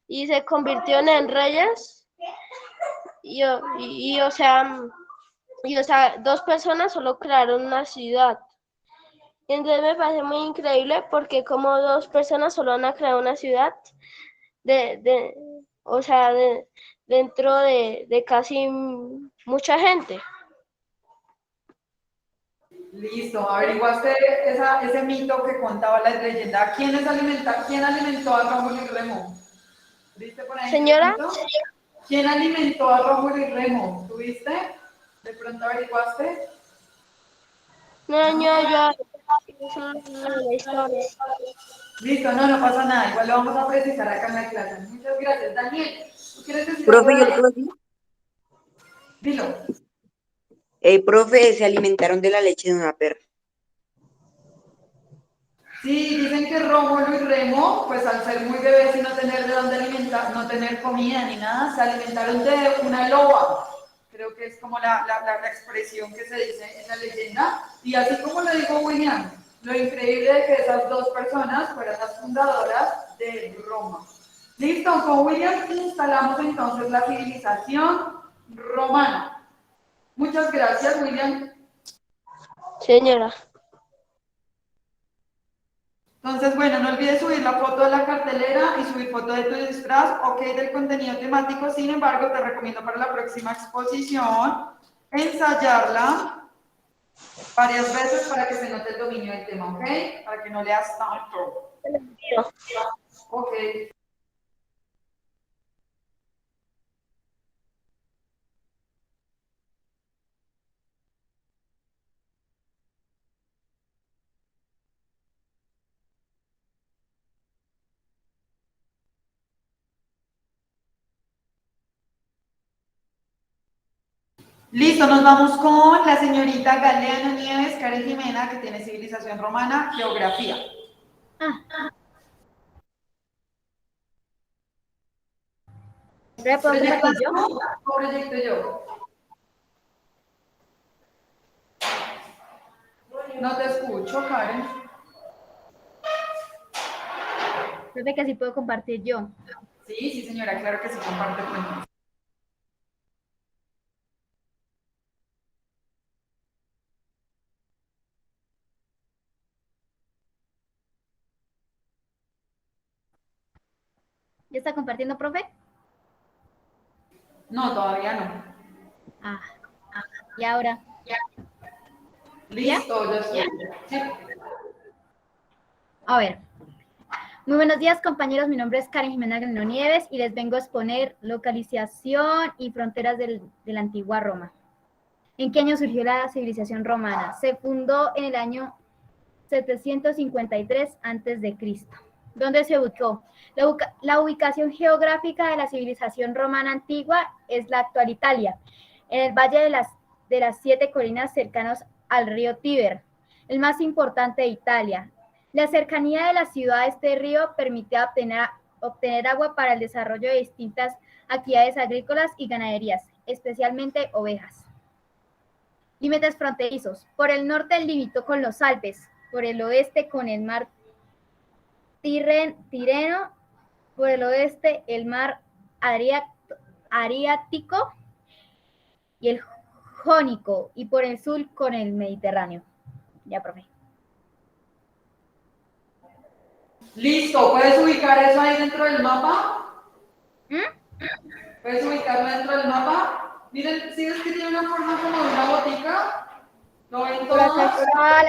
Y se convirtieron en reyes. O sea, 2 personas solo crearon una ciudad. Entonces me parece muy increíble porque como 2 personas solo van a crear una ciudad dentro de casi mucha gente. Listo, averiguaste ese mito que contaba la leyenda. ¿Quién alimentó a Rómulo y Remo? ¿Viste por ahí? Señora. ¿Quién alimentó a Rómulo y Remo? ¿Tuviste? ¿De pronto averiguaste? No, yo. Listo, no pasa nada. Igual lo vamos a precisar acá en la clase. Muchas gracias. Daniel, ¿tú quieres decir algo? Profe, ¿yo lo puedo decir? Dilo. Profe, se alimentaron de la leche de una perra. Sí, dicen que Rómulo y Remo, pues al ser muy bebés y no tener de dónde alimentar, no tener comida ni nada, se alimentaron de una loba. Creo que es como la expresión que se dice en la leyenda. Y así como lo dijo William, lo increíble de que esas 2 personas fueran las fundadoras de Roma. Listo, con William instalamos entonces la civilización romana. Muchas gracias, William. Señora. Entonces, bueno, no olvides subir la foto de la cartelera y subir foto de tu disfraz, ok, del contenido temático. Sin embargo, te recomiendo para la próxima exposición ensayarla varias veces para que se note el dominio del tema, ok, para que no leas tanto. Ok. Listo, nos vamos con la señorita Galeano Nieves, Karen Jimena, que tiene civilización romana, geografía. ¿Puedo compartir yo? Proyecto yo. No te escucho, Karen. Profe, que sí puedo compartir yo. Sí, señora, claro que sí, comparte cuenta. ¿Ya está compartiendo, profe? No, todavía no. ¿Y ahora? Listo, ya estoy. Sí. A ver. Muy buenos días, compañeros. Mi nombre es Karen Jimena Granero Nieves y les vengo a exponer localización y fronteras de la antigua Roma. ¿En qué año surgió la civilización romana? Se fundó en el año 753 a.C. ¿Dónde se ubicó? La ubicación geográfica de la civilización romana antigua es la actual Italia, en el valle de las 7 colinas cercanos al río Tíber, el más importante de Italia. La cercanía de la ciudad a este río permite obtener agua para el desarrollo de distintas actividades agrícolas y ganaderías, especialmente ovejas. Límites fronterizos. Por el norte limitó con los Alpes, por el oeste con el mar Tirreno, por el oeste el mar Adriático y el Jónico, y por el sur con el Mediterráneo. Ya, profe. Listo, ¿puedes ubicar eso ahí dentro del mapa? ¿Puedes ubicarlo dentro del mapa? Miren, ¿sí ves que tiene una forma como de una botica? ¿Lo ven Por acá todos? está,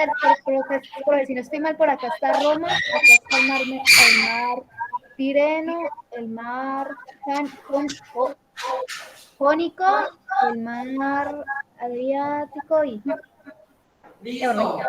si no estoy mal, por acá está Roma, acá está el mar Tireno, el mar Jónico, el mar Adriático y... Listo.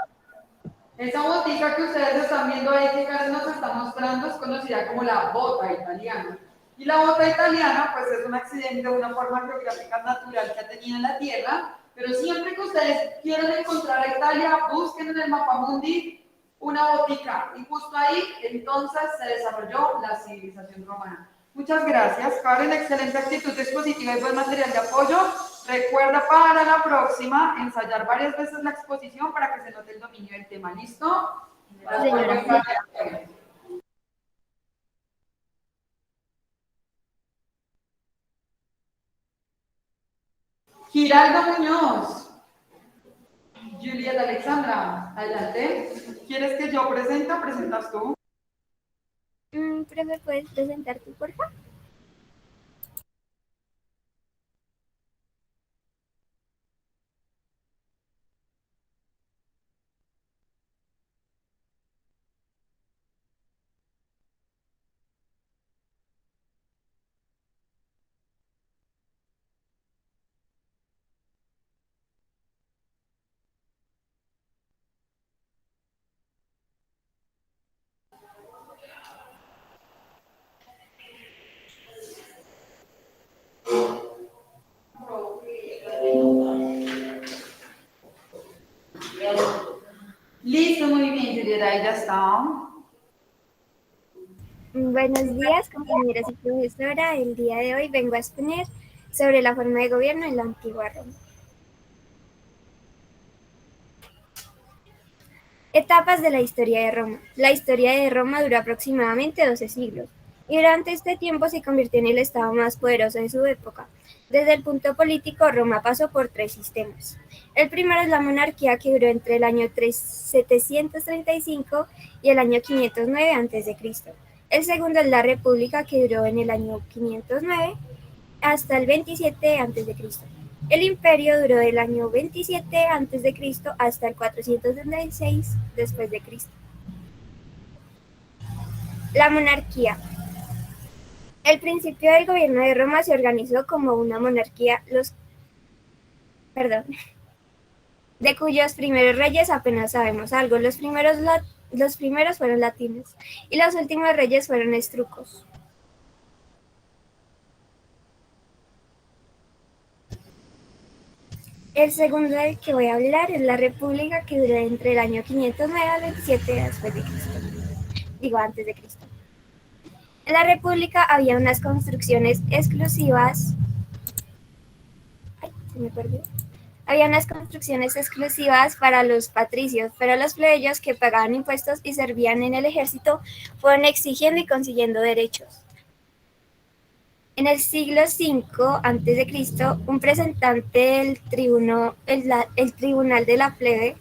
Esa botica que ustedes están viendo ahí que Karen nos está mostrando es conocida como la bota italiana. Y la bota italiana pues es un accidente, una forma geográfica natural que ha tenido en la Tierra, pero siempre que ustedes quieran encontrar a Italia, busquen en el mapa mundi una botica y justo ahí entonces se desarrolló la civilización romana. Muchas gracias, Karen, excelente actitud expositiva y buen material de apoyo. Recuerda para la próxima ensayar varias veces la exposición para que se note el dominio del tema. ¿Listo? Señora. Giraldo Muñoz. Julieta Alexandra, adelante. ¿Quieres que yo presente o presentas tú? Profe, ¿puedes presentar tú, por favor? Listo, muy bien, Julieta, ahí ya está. Buenos días, compañeros y profesora. El día de hoy vengo a exponer sobre la forma de gobierno en la antigua Roma. Etapas de la historia de Roma. La historia de Roma duró aproximadamente 12 siglos, y durante este tiempo se convirtió en el estado más poderoso de su época. Desde el punto político, Roma pasó por 3 sistemas. El primero es la monarquía, que duró entre el año 735 y el año 509 a.C. El segundo es la república, que duró en el año 509 hasta el 27 a.C. El imperio duró del año 27 a.C. hasta el 476 después de Cristo. La monarquía. El principio del gobierno de Roma se organizó como una monarquía, de cuyos primeros reyes apenas sabemos algo. Los primeros fueron latinos y los últimos reyes fueron etruscos. El segundo del que voy a hablar es la república, que duró entre el año 509 al 27 después de Cristo. Antes de Cristo. En la república había unas construcciones exclusivas. Había unas construcciones exclusivas para los patricios, pero los plebeyos, que pagaban impuestos y servían en el ejército, fueron exigiendo y consiguiendo derechos. En el siglo V a.C., un representante del el tribunal de la plebe,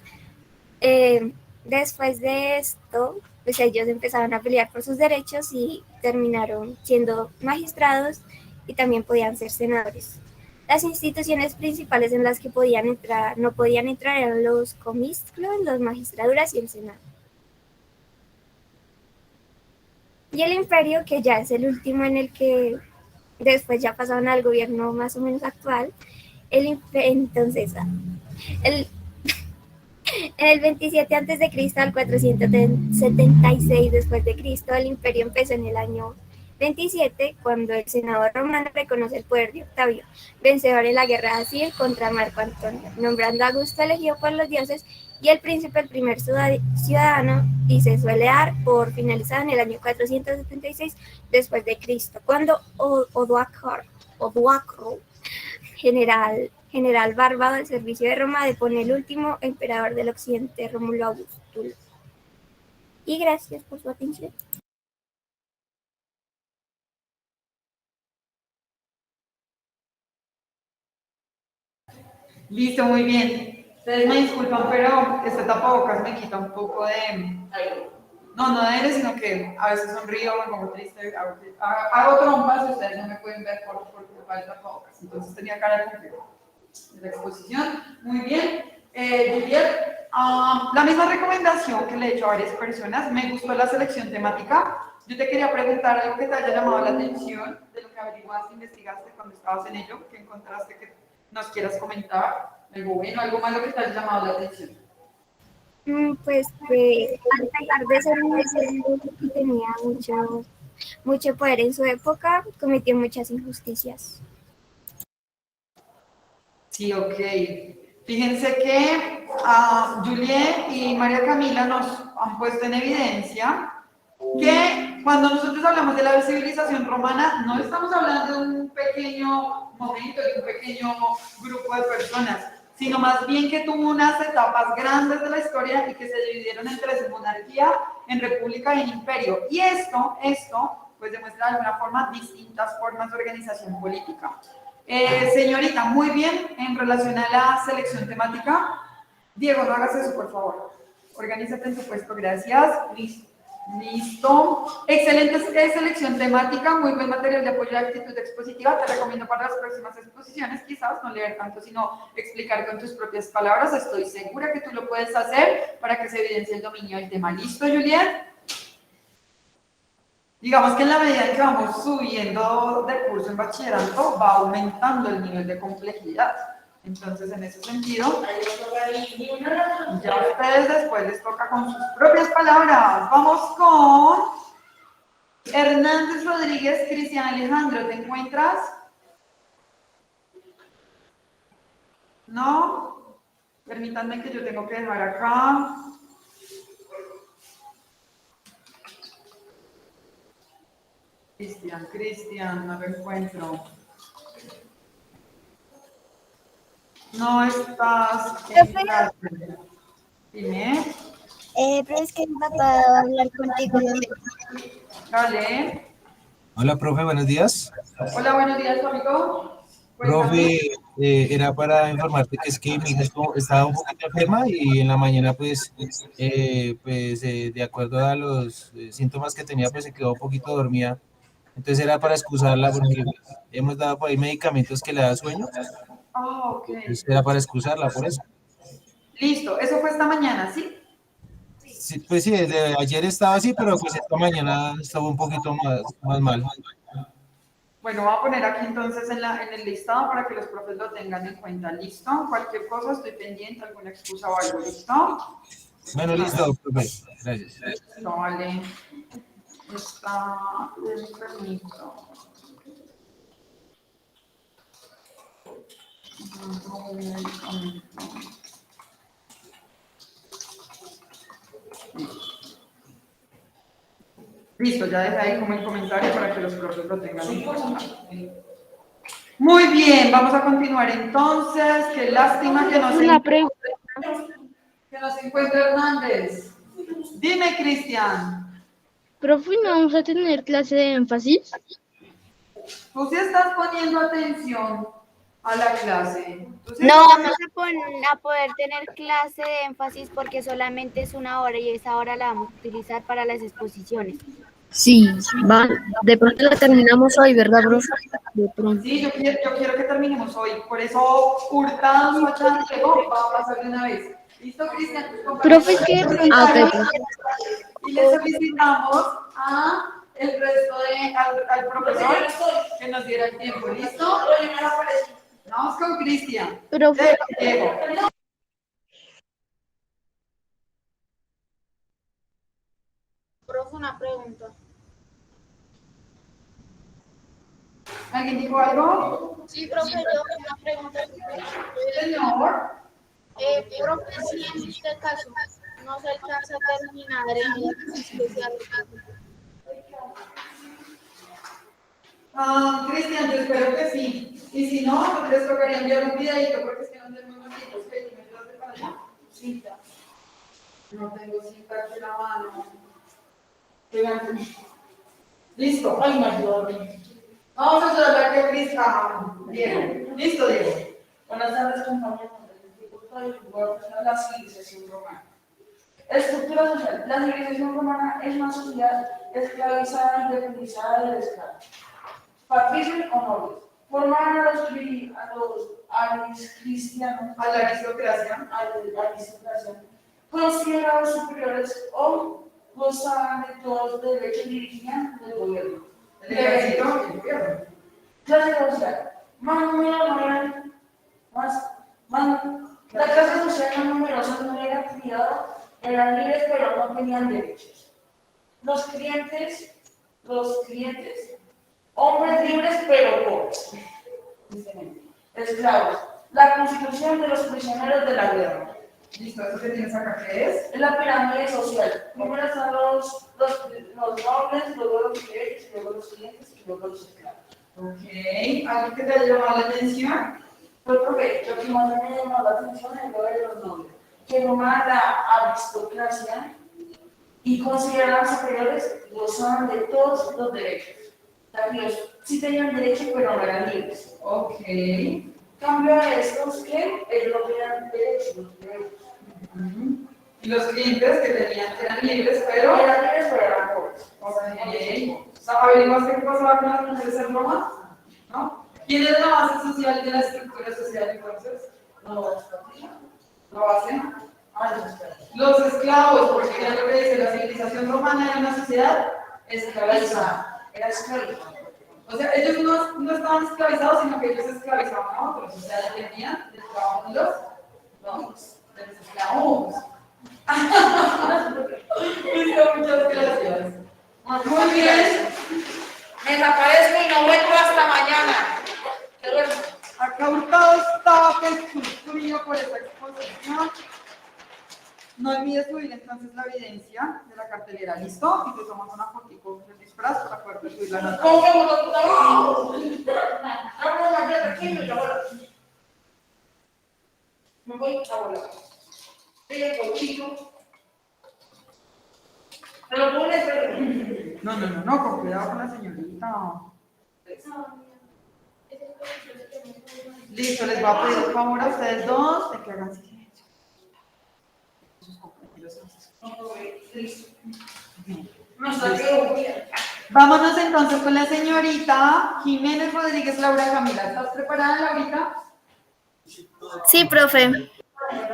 después de esto, pues ellos empezaron a pelear por sus derechos y terminaron siendo magistrados y también podían ser senadores. Las instituciones principales en las que no podían entrar eran los comisclos, las magistraturas y el senado. Y el imperio, que ya es el último en el que después ya pasaron al gobierno más o menos actual. Entonces, el, en el 27 a.C. al 476 después de Cristo, el imperio empezó en el año 27, cuando el senador romano reconoce el poder de Octavio, vencedor en la guerra civil contra Marco Antonio, nombrando a Augusto elegido por los dioses y el príncipe el primer ciudadano, y se suele dar por finalizado en el año 476 después de Cristo, cuando Odoacro, general bárbaro del servicio de Roma, depone el último emperador del occidente, Rómulo Augusto. Y gracias por su atención. Listo, muy bien. Ustedes me disculpan, pero este tapabocas me quita un poco de... No de aire, sino que a veces sonrío, me pongo triste, hago trompas y ustedes no me pueden ver por culpa del tapabocas. Entonces tenía cara de complejo de la exposición. Muy bien. Juliet, la misma recomendación que le he hecho a varias personas. Me gustó la selección temática. Yo te quería preguntar algo que te haya llamado la atención de lo que averiguaste, investigaste cuando estabas en ello, que encontraste que nos quieras comentar, algo bueno, algo malo que te haya llamado la atención. Pues que al dejar de ser un ejército que tenía mucho poder en su época, cometió muchas injusticias. Sí, ok. Fíjense que Juliet y María Camila nos han puesto en evidencia que cuando nosotros hablamos de la civilización romana, no estamos hablando de un pequeño momento, de un pequeño grupo de personas, sino más bien que tuvo unas etapas grandes de la historia y que se dividieron entre monarquía, en república y en imperio. Y esto pues demuestra de alguna forma distintas formas de organización política. Señorita, muy bien, en relación a la selección temática. Diego, no hagas eso, por favor. Organízate en tu puesto, gracias. Listo. Excelente selección temática, muy buen material de apoyo y actitud expositiva. Te recomiendo para las próximas exposiciones, quizás no leer tanto, sino explicar con tus propias palabras. Estoy segura que tú lo puedes hacer para que se evidencie el dominio del tema. ¿Listo, Juliet? Digamos que en la medida en que vamos subiendo de curso en bachillerato, va aumentando el nivel de complejidad. Entonces, en ese sentido, ya a ustedes después les toca con sus propias palabras. Vamos con Hernández Rodríguez, Cristian Alejandro, ¿te encuentras? ¿No? Permítanme que yo tengo que dejar acá. Cristian, no lo encuentro. No estás en clase. Dime. Pero es que no puedo hablar contigo. Dale. Hola, profe, buenos días. Hola, buenos días, amigo. Profe, era para informarte que es que mi hija estaba un poquito enferma y en la mañana, pues, de acuerdo a los síntomas que tenía, pues se quedó un poquito dormida. Entonces era para excusarla porque hemos dado por ahí medicamentos que le da sueño. Ok. Entonces era para excusarla por eso. Listo, eso fue esta mañana, ¿sí? Sí, pues sí, desde ayer estaba así, pero pues esta mañana estaba un poquito más mal. Bueno, voy a poner aquí entonces en el listado para que los profes lo tengan en cuenta. ¿Listo? Cualquier cosa, estoy pendiente, alguna excusa o algo. ¿Listo? Bueno, listo, profe. Gracias. No, vale. Está permiso. Listo, ya dejé ahí como el comentario para que los profes lo tengan en cuenta. Muy bien, vamos a continuar entonces. Qué lástima que no se encuentre Hernández. Dime, Cristian. Profe, ¿no vamos a tener clase de énfasis? Tú sí estás poniendo atención a la clase. No vamos a poder tener clase de énfasis porque solamente es 1 hora y esa hora la vamos a utilizar para las exposiciones. Sí, de pronto la terminamos hoy, ¿verdad, profe? De pronto. Sí, yo quiero que terminemos hoy. Por eso, Hurtado, Socha, Diego, va a pasar de una vez. ¿Listo, Cristian? Profe, ¿qué? Y le solicitamos a el resto al profesor que nos diera el tiempo. ¿Listo? Vamos con Cristian. Profe. Diego. Profe, una pregunta. ¿Alguien dijo algo? Sí, profe, yo una pregunta. Señor. Profe, si en este caso no se alcanza a terminar en especial. Cristian, yo espero que sí. Y si no, les tocaría enviar un videito porque es que no tenemos cintas. ¿Me traes para allá? Cinta. No tengo cinta aquí en la mano. Listo. Ay, me ayudó. Vamos a ayudar a que Cristian. Diego. Listo, Diego. Buenas tardes, compañeros. Voy a presentar la civilización romana. Estructura social. La civilización romana es una sociedad esclavizada y independizada del esclavo. Patricios o nobles. Formaron a los cristianos, a la aristocracia, considerados superiores o gozaban de todos los derechos y dirigían el gobierno. El ejército y el gobierno. Clase social. La clase social más numerosa no era criada, eran libres pero no tenían derechos. Los clientes, hombres libres pero pobres. Esclavos. La constitución de los prisioneros de la guerra. Listo, ¿eso que tienes acá qué es? Es la pirámide social. Primero están los nobles, luego los clientes, luego los clientes y luego los esclavos. Ok, ¿algo que te haya llamado la atención? Pues profe, lo que más me llamó la atención es lo de los nobles, que nomás la aristocracia y consideraban superiores, gozaban de todos los derechos. También sí tenían derecho, pero no eran libres. Ok. Cambio a estos que no tenían derechos, los derechos. Y los clientes que eran libres, pero eran pobres. Ok. ¿Averiguaste qué pasaba con las mujeres en Roma? ¿No? ¿Quién es la base social de la estructura social entonces? ¿La base? Los esclavos, porque ya lo que dice la civilización romana era una sociedad esclavizada. Era esclavizada. O sea, ellos no estaban esclavizados, sino que ellos esclavizaban a otros. O sea, dependían del trabajo de los esclavos. Listo, muchas gracias. Muy bien. Me desaparezco y no vuelvo hasta mañana. Acá Hurtado está feliz por esta exposición. No olvides subir entonces la evidencia de la cartelera, ¿listo? Y te tomas una fotico del disfraz para poder subir la nota. Me voy a volar. Ella contigo. ¿Te lo pones? No, con cuidado con la señorita. Listo, les voy a pedir por favor a ustedes dos de que hagan silencio. Vámonos entonces con la señorita Jiménez Rodríguez Laura Camila. ¿Estás preparada, Laurita? Sí, profe.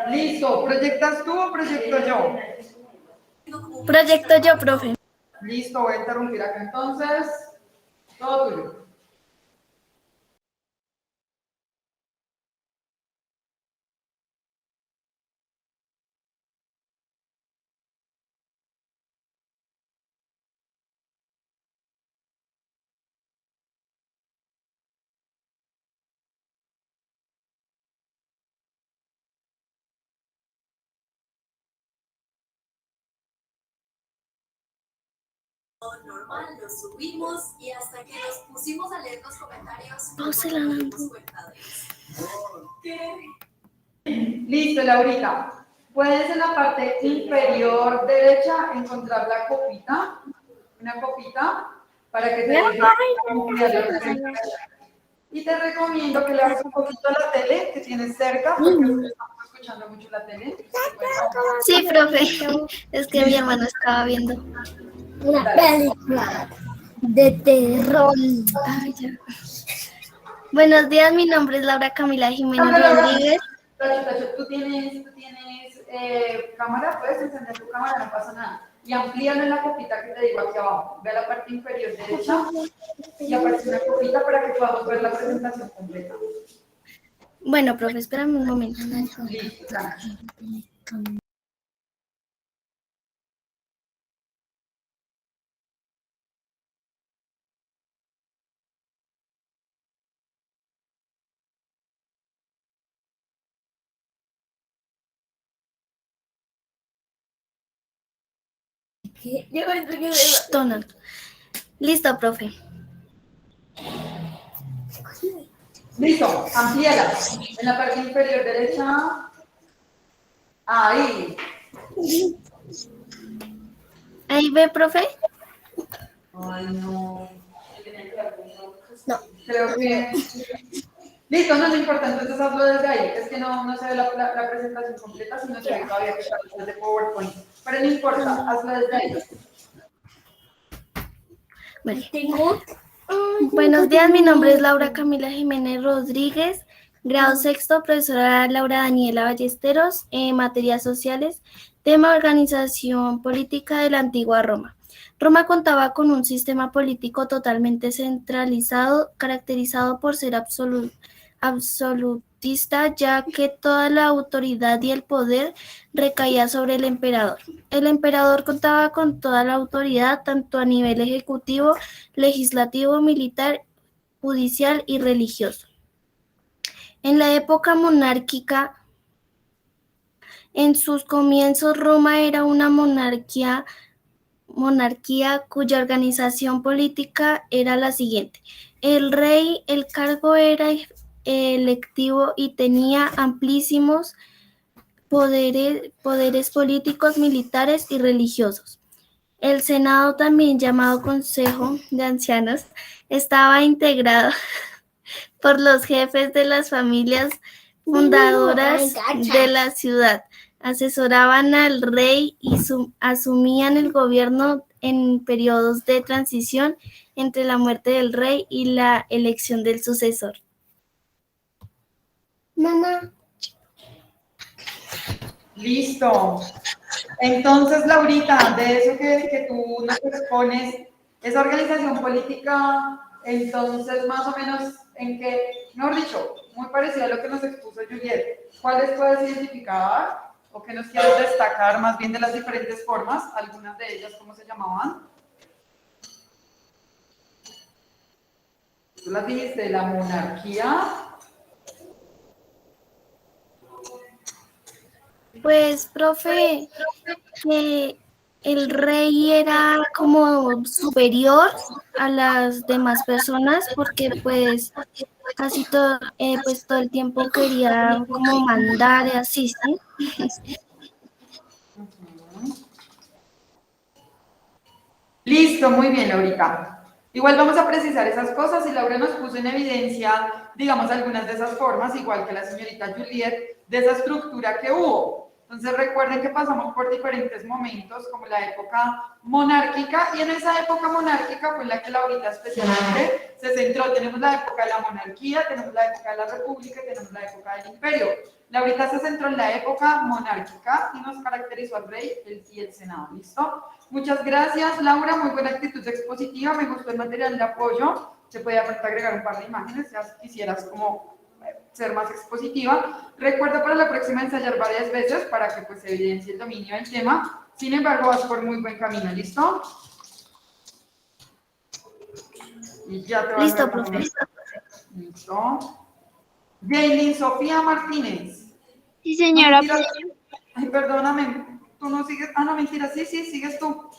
Listo. ¿Proyectas tú o proyecto yo? Proyecto yo, profe. Listo, voy a interrumpir acá entonces. Todo tuyo. Normal, lo subimos y hasta que nos pusimos a leer los comentarios. Listo, Laurita. Puedes en la parte inferior derecha encontrar la copita, una copita, para que te deje. Y te recomiendo que le hagas un poquito a la tele que tienes cerca, porque estamos escuchando mucho la tele. Sí, profe. Es que mi hermano estaba viendo una película de terror. Ay, ya. Buenos días, mi nombre es Laura Camila Jiménez Rodríguez. Tacho, tú tienes cámara, puedes encender tu cámara, no pasa nada. y amplíalo en la copita que te digo aquí abajo. Ve a la parte inferior derecha y aparece una copita para que podamos ver la presentación completa. Bueno, profe, espérame un momento. Listo, tranqui. Donald. Listo, profe. Listo, amplíala. En la parte inferior derecha. Ahí. ¿Ahí ve, profe? Ay, no. No. Creo que... Listo, no importa, entonces hazlo desde ahí. Es que no se ve la presentación completa, sino se ve todavía que está desde PowerPoint. Pero no importa, hazlo desde ahí. Bueno. Buenos días, mi nombre es Laura Camila Jiménez Rodríguez, grado sexto, profesora Laura Daniela Ballesteros, materias sociales, tema organización política de la antigua Roma. Roma contaba con un sistema político totalmente centralizado, caracterizado por ser absolutista, ya que toda la autoridad y el poder recaía sobre el emperador. El emperador contaba con toda la autoridad, tanto a nivel ejecutivo, legislativo, militar, judicial y religioso. En la época monárquica, en sus comienzos, Roma era una monarquía cuya organización política era la siguiente. El rey, el cargo era electivo y tenía amplísimos poderes políticos, militares y religiosos. El Senado, también llamado Consejo de Ancianos, estaba integrado por los jefes de las familias fundadoras de la ciudad. Asesoraban al rey y asumían el gobierno en periodos de transición entre la muerte del rey y la elección del sucesor. Mamá. Listo. Entonces, Laurita, de eso que tú nos expones, esa organización política, entonces, más o menos, en qué, mejor dicho, muy parecido a lo que nos expuso Juliet, ¿cuáles puedes identificar o qué nos quieres destacar más bien de las diferentes formas, algunas de ellas, cómo se llamaban? Tú las dijiste, la monarquía. Pues, profe, que el rey era como superior a las demás personas porque pues casi todo, pues todo el tiempo quería como mandar y así, ¿sí? Listo, muy bien, Laurita. Igual vamos a precisar esas cosas y Laura nos puso en evidencia, digamos, algunas de esas formas, igual que la señorita Juliet, de esa estructura que hubo. Entonces recuerden que pasamos por diferentes momentos, como la época monárquica, y en esa época monárquica fue en la que Laurita especialmente se centró. Tenemos la época de la monarquía, tenemos la época de la república, tenemos la época del imperio. Laurita se centró en la época monárquica y nos caracterizó al rey y el senado. ¿Listo? Muchas gracias, Laura, muy buena actitud expositiva, me gustó el material de apoyo, se puede agregar un par de imágenes, ya si quisieras como ser más expositiva. Recuerda para la próxima ensayar varias veces para que pues se evidencie el dominio del tema, sin embargo vas por muy buen camino, ¿listo? Y ya te vas. Listo, profe. Listo. Jaylin Sofía Martínez. Sí, señora. No, ay, perdóname, tú no sigues. Ah, no, mentira, sí, sigues tú.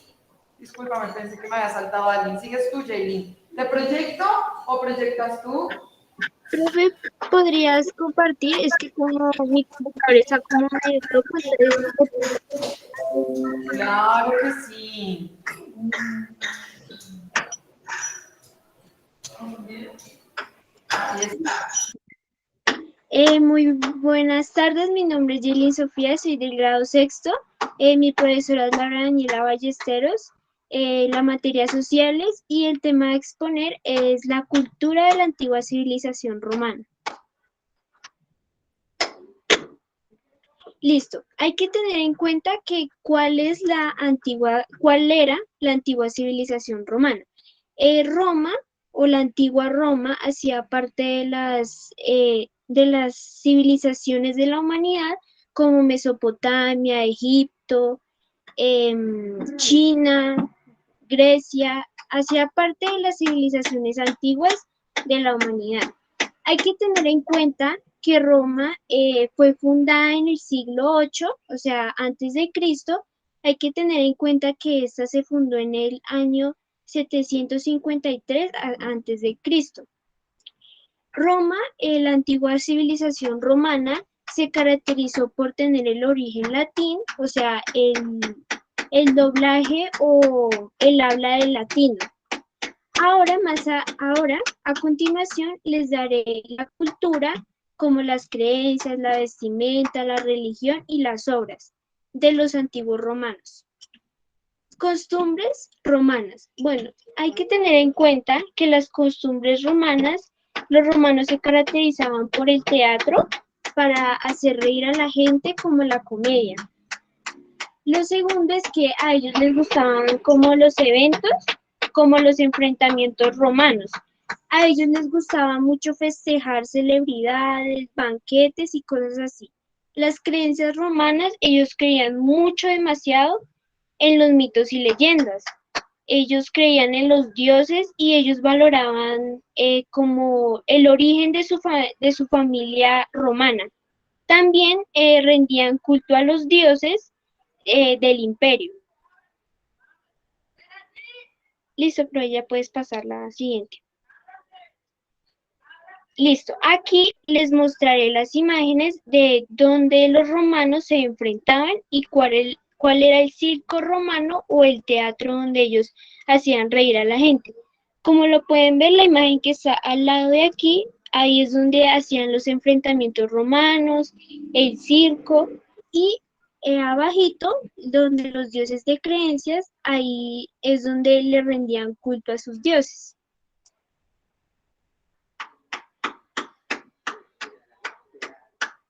Discúlpame, pensé que me había saltado a alguien. Sigues tú, Jaylin. ¿Te proyecto o proyectas tú? Profe, ¿podrías compartir? Es que como mi computador está como medio loco, Claro que sí. Ahí está. Muy buenas tardes, mi nombre es Yelin Sofía, soy del grado sexto. Mi profesora es Laura Daniela Ballesteros, la materia sociales y el tema a exponer es la cultura de la antigua civilización romana. Listo. Hay que tener en cuenta que cuál era la antigua civilización romana. Roma o la antigua Roma hacía parte de las civilizaciones de la humanidad como Mesopotamia, Egipto, China, Grecia, hacía parte de las civilizaciones antiguas de la humanidad. Hay que tener en cuenta que Roma fue fundada en el siglo VIII, o sea, antes de Cristo. Hay que tener en cuenta que esta se fundó en el año 753 antes de Cristo. Roma, la antigua civilización romana, se caracterizó por tener el origen latín, o sea, el doblaje o el habla del latino. Ahora, a continuación, les daré la cultura, como las creencias, la vestimenta, la religión y las obras de los antiguos romanos. Costumbres romanas. Bueno, hay que tener en cuenta que las costumbres romanas, los romanos se caracterizaban por el teatro para hacer reír a la gente, como la comedia. Lo segundo es que a ellos les gustaban como los eventos, como los enfrentamientos romanos. A ellos les gustaba mucho festejar celebridades, banquetes y cosas así. Las creencias romanas, ellos creían mucho, demasiado, en los mitos y leyendas. Ellos creían en los dioses y ellos valoraban como el origen de su familia romana. También rendían culto a los dioses del imperio. Listo, pero ya puedes pasar la siguiente. Listo, aquí les mostraré las imágenes de donde los romanos se enfrentaban y cuál era el circo romano o el teatro donde ellos hacían reír a la gente. Como lo pueden ver, la imagen que está al lado de aquí, ahí es donde hacían los enfrentamientos romanos, el circo, y abajito, donde los dioses de creencias, ahí es donde le rendían culto a sus dioses.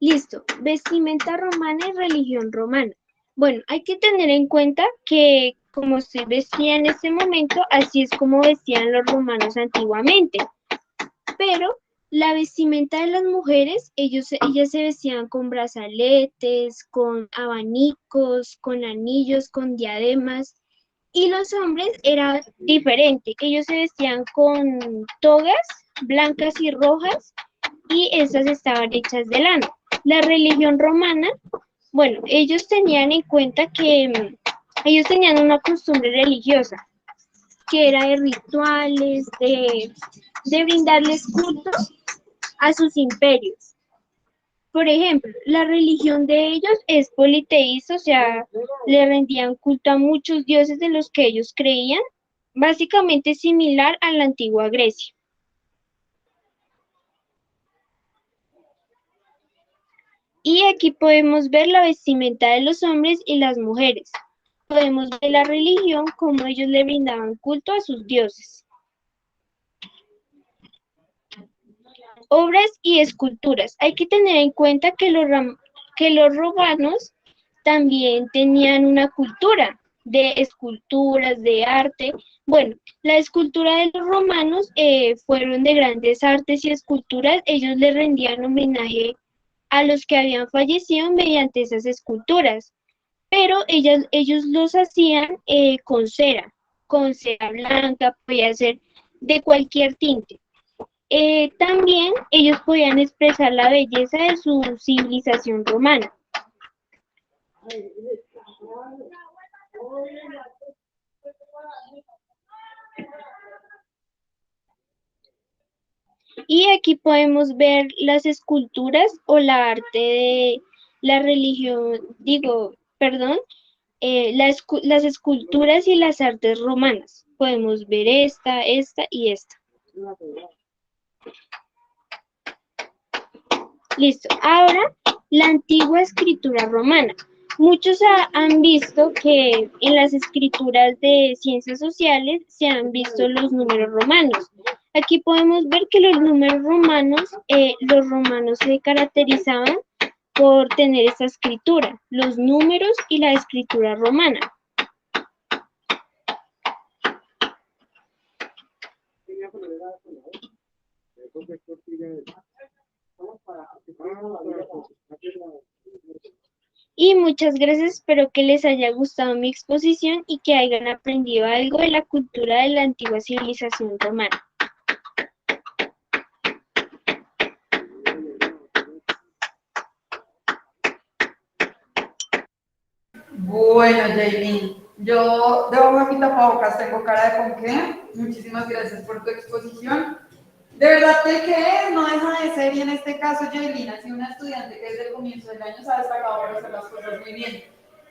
Listo, vestimenta romana y religión romana. Bueno, hay que tener en cuenta que como se vestía en este momento, así es como vestían los romanos antiguamente. Pero la vestimenta de las mujeres, ellas se vestían con brazaletes, con abanicos, con anillos, con diademas. Y los hombres era diferente, que ellos se vestían con togas blancas y rojas y esas estaban hechas de lana. La religión romana, bueno, ellos tenían en cuenta que ellos tenían una costumbre religiosa, que era de rituales, de brindarles cultos a sus imperios. Por ejemplo, la religión de ellos es politeísta, o sea, le rendían culto a muchos dioses de los que ellos creían, básicamente similar a la antigua Grecia. Y aquí podemos ver la vestimenta de los hombres y las mujeres. Podemos ver la religión, cómo ellos le brindaban culto a sus dioses. Obras y esculturas. Hay que tener en cuenta que los romanos también tenían una cultura de esculturas, de arte. Bueno, la escultura de los romanos fueron de grandes artes y esculturas. Ellos le rendían homenaje a los que habían fallecido mediante esas esculturas, pero ellos los hacían con cera blanca, podía ser de cualquier tinte. También ellos podían expresar la belleza de su civilización romana. Y aquí podemos ver las esculturas o la arte de la religión, las esculturas y las artes romanas. Podemos ver esta y esta. Listo. Ahora, la antigua escritura romana. Muchos han visto que en las escrituras de ciencias sociales se han visto los números romanos. Aquí podemos ver que los números romanos, se caracterizaban por tener esta escritura, los números y la escritura romana. Y muchas gracias, espero que les haya gustado mi exposición y que hayan aprendido algo de la cultura de la antigua civilización romana. Bueno, Jaylin, yo debajo de mi tapabocas tengo cara de ponqué. Muchísimas gracias por tu exposición. De verdad te que no deja de ser, y en este caso Jaylin ha sido una estudiante que desde el comienzo del año se ha destacado por hacer las cosas muy bien.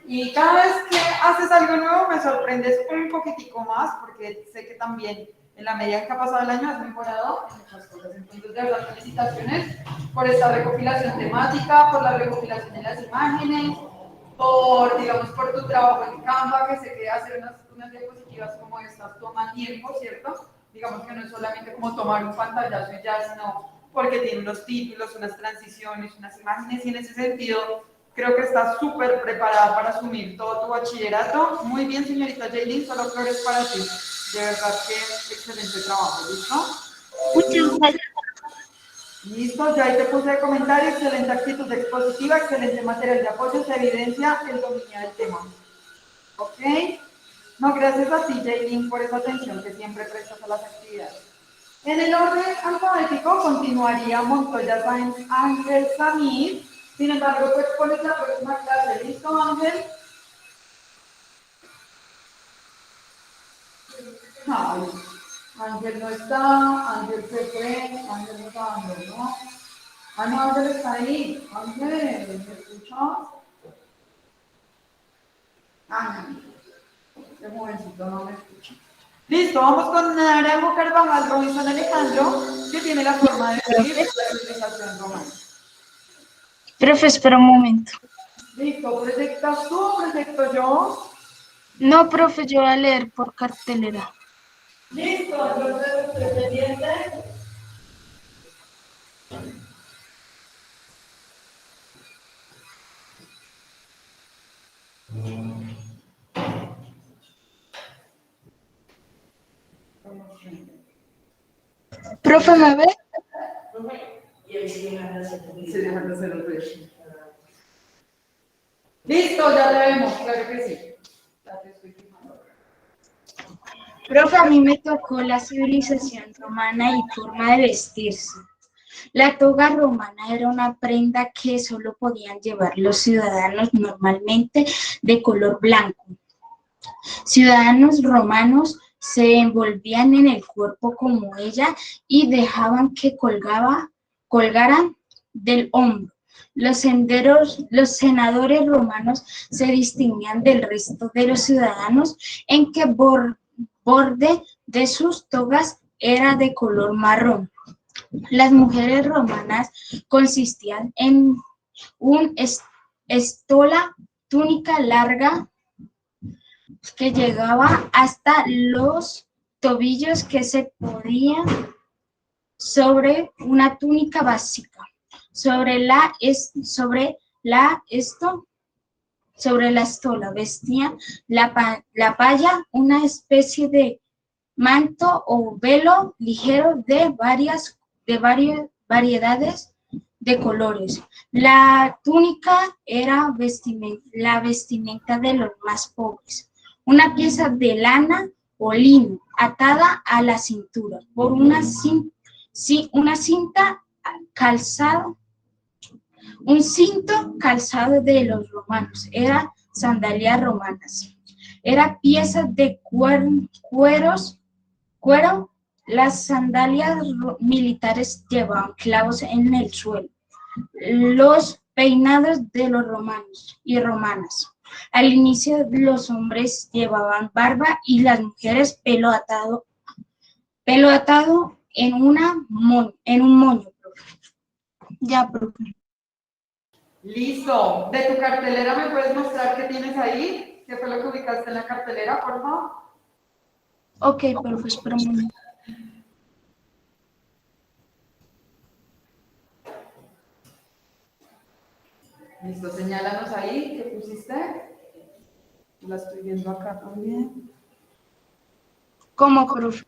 Y cada vez que haces algo nuevo me sorprendes un poquitico más, porque sé que también en la medida que ha pasado el año has mejorado en muchas cosas. Entonces, de verdad, felicitaciones por esta recopilación temática, por la recopilación de las imágenes, por tu trabajo en Canva, que sé que hacer unas diapositivas como estas toma tiempo, ¿cierto? Digamos que no es solamente como tomar un pantallazo y ya, sino porque tiene unos títulos, unas transiciones, unas imágenes, y en ese sentido creo que estás súper preparada para asumir todo tu bachillerato. Muy bien, señorita Jaylin, solo flores para ti. De verdad que excelente trabajo, ¿listo? Muchas gracias. Listo, yo ahí te puse de comentario, excelente actitud expositiva, excelente material de apoyo, se evidencia el dominio del tema. ¿Ok? No, gracias a ti, Jaylin, por esa atención que siempre prestas a las actividades. En el orden alfabético continuaría Montoya Sáenz Ángel Samir. Sin embargo, tú expones la próxima clase. ¿Listo, Ángel? Ay, Ángel no está, Ángel se fue, Ángel no está, Ángel no. Ah, no, Ángel está ahí. Ángel, ¿me escuchas? Ángel, este jovencito no me escucha. Listo, vamos con Naranjo Carvajal Robinson Alejandro, que tiene la forma de escribir la civilización romana. Profe, espera un momento. Listo, ¿proyectas tú o proyecto yo? No, profe, yo voy a leer por cartelera. Listo, entonces estoy pendiente. Profe, ¿me ve? Listo, ya la vemos, claro que sí. Profe, a mí me tocó la civilización romana y forma de vestirse. La toga romana era una prenda que solo podían llevar los ciudadanos normalmente de color blanco. Ciudadanos romanos se envolvían en el cuerpo como ella y dejaban que colgaran del hombro. Los senadores romanos se distinguían del resto de los ciudadanos en que borde de sus togas era de color marrón. Las mujeres romanas consistían en un estola, túnica larga que llegaba hasta los tobillos, que se podían sobre una túnica básica. Sobre la estola vestían la palla, una especie de manto o velo ligero de varias variedades de colores. La túnica era la vestimenta de los más pobres. Una pieza de lana o lino atada a la cintura por una cinta calzada. Un cinto calzado de los romanos, era sandalias romanas, era pieza de cuero. Las sandalias militares llevaban clavos en el suelo. Los peinados de los romanos y romanas. Al inicio los hombres llevaban barba y las mujeres pelo atado en un moño. Ya, profe. Listo. ¿De tu cartelera me puedes mostrar qué tienes ahí? ¿Qué fue lo que ubicaste en la cartelera, por favor? Ok, profe, espera un momento. Listo, señálanos ahí, ¿qué pusiste? La estoy viendo acá también. ¿Cómo, profe?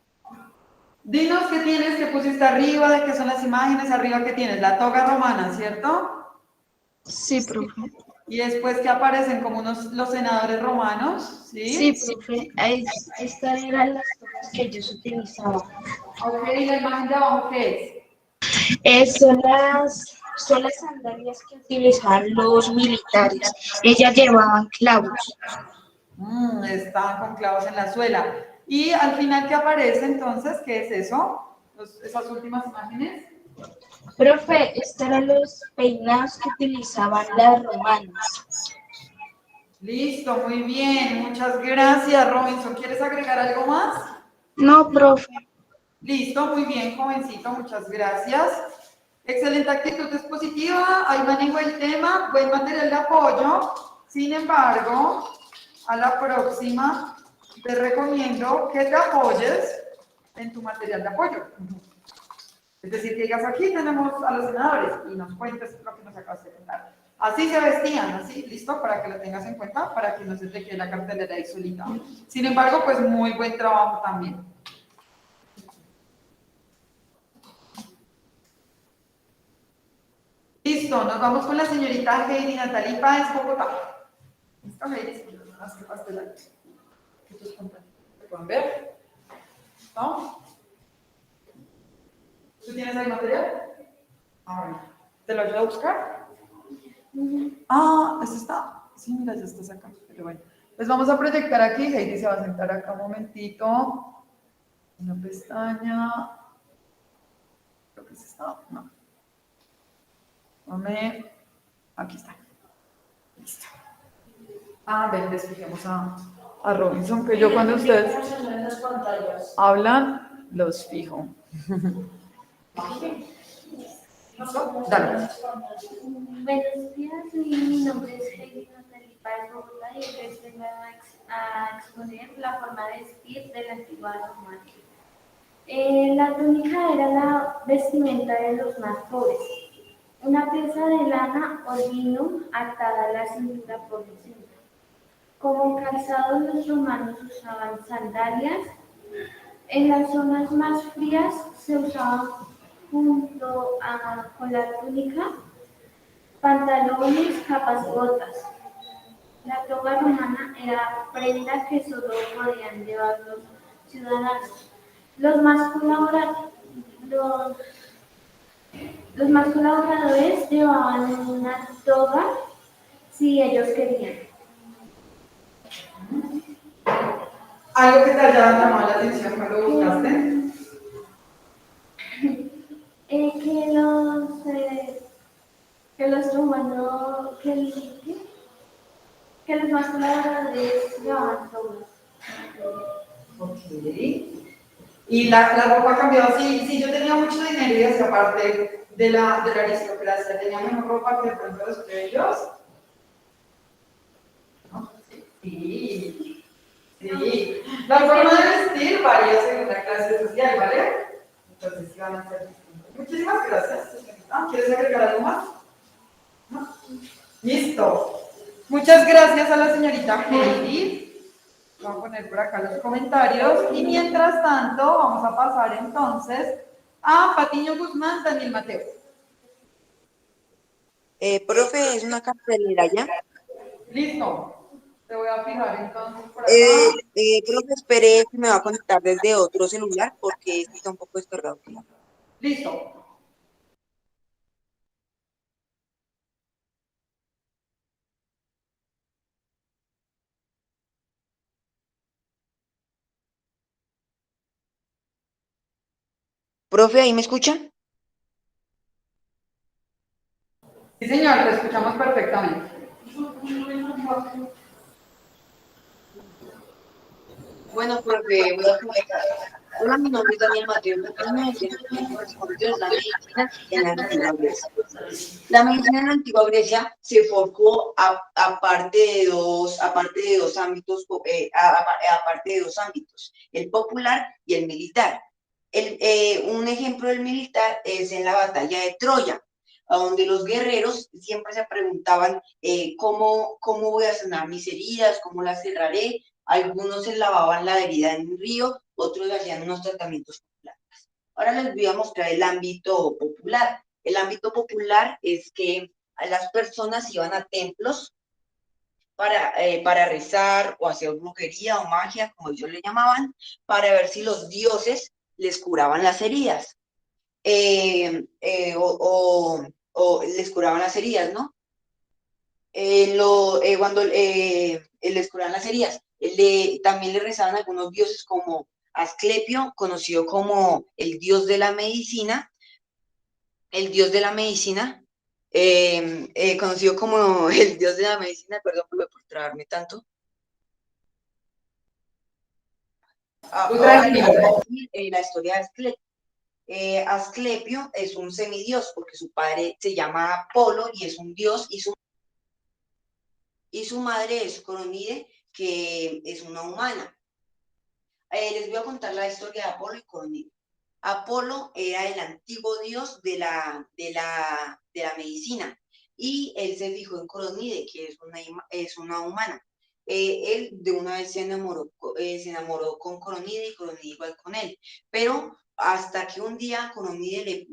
Dinos qué tienes, qué pusiste arriba, de qué son las imágenes, arriba qué tienes, la toga romana, ¿cierto? Sí, profe. Y después que aparecen como los senadores romanos, ¿sí? Sí, profe. Ahí, estas eran las cosas que ellos utilizaban. Ok, la imagen de abajo, ¿qué es? Son las sandalias que utilizaban los militares. Ellas llevaban clavos. Estaban con clavos en la suela. Y al final, ¿qué aparece entonces? ¿Qué es eso? Esas últimas imágenes. Profe, estos eran los peinados que utilizaban las romanas. Listo, muy bien. Muchas gracias, Robinson. ¿Quieres agregar algo más? No, profe. Listo, muy bien, jovencito. Muchas gracias. Excelente actitud expositiva. Ahí manejo el tema. Buen material de apoyo. Sin embargo, a la próxima te recomiendo que te apoyes en tu material de apoyo. Es decir, que digas, aquí tenemos a los senadores y nos cuentes lo que nos acabas de contar. Así se vestían, así, listo, para que lo tengas en cuenta, para que no se te quede la cartelera ahí solita. Sin embargo, pues muy buen trabajo también. Listo, nos vamos con la señorita Heidi Natalie Páez, Bogotá. ¿Listo, Heidi? Haz que paste la... que tus compañeros te puedan ver. ¿No? ¿Tú tienes ahí material? Bueno. ¿Te lo ayudo a buscar? Ah, eso está. Sí, mira, ya estás acá. Pero bueno. Pues vamos a proyectar aquí. Heidi se va a sentar acá un momentito. Una pestaña. Creo que se está. No. Dame. Aquí está. Listo. Ah, ven, despejemos a Robinson, que yo cuando ustedes hablan, los fijo. Dale. Buenos días, mi nombre es Heidi Natalie Páez Bogotá y hoy vengo a exponer la forma de vestir de la antigua Roma. La túnica era la vestimenta de los más pobres, una pieza de lana o lino atada a la cintura por encima. Como calzado, los romanos usaban sandalias. En las zonas más frías se usaban con la túnica, pantalones, capas y botas. La toga romana era prenda que solo podían llevar los ciudadanos. Los más colaboradores llevaban una toga si ellos querían. ¿Algo que te haya llamado la atención cuando buscaste? Que los más colaboradores llevaban togas. Ok. Y la ropa ha cambiado. Sí, yo tenía mucho dinero y hacía parte de la aristocracia. Tenía mejor ropa que de pronto los plebeyos. ¿No? Sí. La forma de vestir varía según la clase social, ¿vale? Entonces sí van a ser distintos. Muchísimas gracias. ¿Quieres agregar algo más? ¿No? Listo. Muchas gracias a la señorita Heidi. Vamos a poner por acá los comentarios. Y mientras tanto, vamos a pasar entonces a Patiño Guzmán, Daniel Mateo. Profe, es una cartelera ya. Listo. Te voy a fijar entonces por acá. Profe, espere que me va a conectar desde otro celular porque este está un poco descargado. Listo. Profe, ¿ahí me escuchan? Sí, señor, te escuchamos perfectamente. Bueno, profe, voy a comentar. Hola, mi nombre es Daniel Mateo. La medicina en la antigua Grecia. La medicina en la antigua Grecia se forjó aparte de dos ámbitos, el popular y el militar. Un ejemplo del militar es en la batalla de Troya, a donde los guerreros siempre se preguntaban cómo voy a sanar mis heridas, cómo las cerraré. Algunos se lavaban la herida en un río, otros hacían unos tratamientos con plantas. Ahora les voy a mostrar el ámbito popular. El ámbito popular es que las personas iban a templos para rezar o hacer brujería o magia, como ellos le llamaban, para ver si los dioses les curaban las heridas. O les curaban las heridas, ¿no? Cuando les curaban las heridas, también le rezaban a algunos dioses como Asclepio, conocido como el dios de la medicina, conocido como el dios de la medicina, perdón por trabarme tanto. Ahora les voy a decir la historia de Asclepio. Asclepio es un semidios porque su padre se llama Apolo y es un dios, y su madre es Coronide, que es una humana. Les voy a contar la historia de Apolo y Coronide. Apolo era el antiguo dios de la medicina, y él se fijó en Coronide, que es una humana. Él de una vez se enamoró con Coronide, y Coronide igual con él, pero hasta que un día Coronide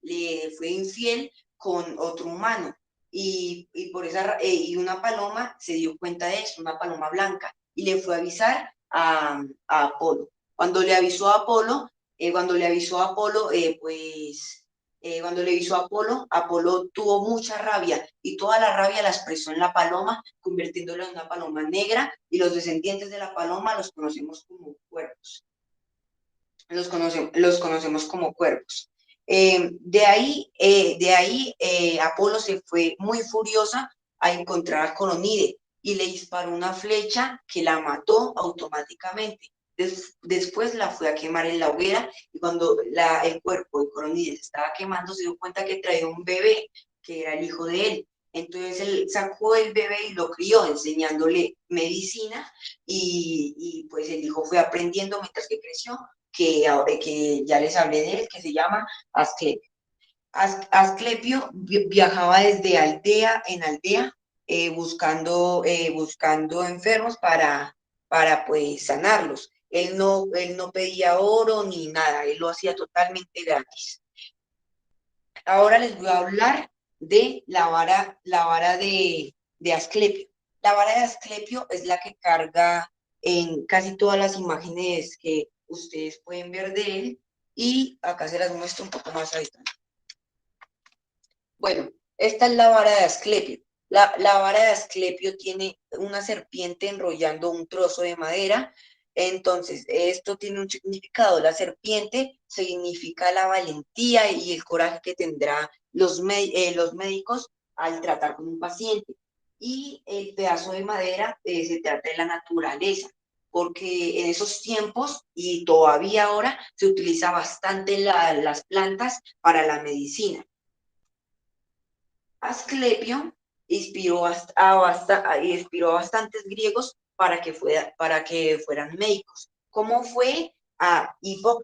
le fue infiel con otro humano, y una paloma se dio cuenta de eso, una paloma blanca, y le fue a avisar a Apolo. Cuando le avisó a Apolo, Apolo tuvo mucha rabia, y toda la rabia la expresó en la paloma, convirtiéndola en una paloma negra, y los descendientes de la paloma los conocemos como cuervos. Los conocemos como cuervos. De ahí Apolo se fue muy furiosa a encontrar a Coronide y le disparó una flecha que la mató automáticamente. Después la fue a quemar en la hoguera, y cuando el cuerpo de Coronide se estaba quemando, se dio cuenta que traía un bebé, que era el hijo de él. Entonces él sacó el bebé y lo crió, enseñándole medicina, y pues el hijo fue aprendiendo mientras que creció, que ya les hablé de él, que se llama Asclepio. Asclepio viajaba desde aldea en aldea, buscando enfermos para pues sanarlos. Él no pedía oro ni nada, él lo hacía totalmente gratis. Ahora les voy a hablar de la vara de Asclepio. La vara de Asclepio es la que carga en casi todas las imágenes que ustedes pueden ver de él, y acá se las muestro un poco más ahorita. Bueno, esta es la vara de Asclepio. La vara de Asclepio tiene una serpiente enrollando un trozo de madera. Entonces, esto tiene un significado. La serpiente significa la valentía y el coraje que tendrán los médicos al tratar con un paciente. Y el pedazo de madera se trata de la naturaleza, porque en esos tiempos y todavía ahora se utiliza bastante las plantas para la medicina. Asclepio inspiró a bastantes griegos para que fueran médicos, como fue a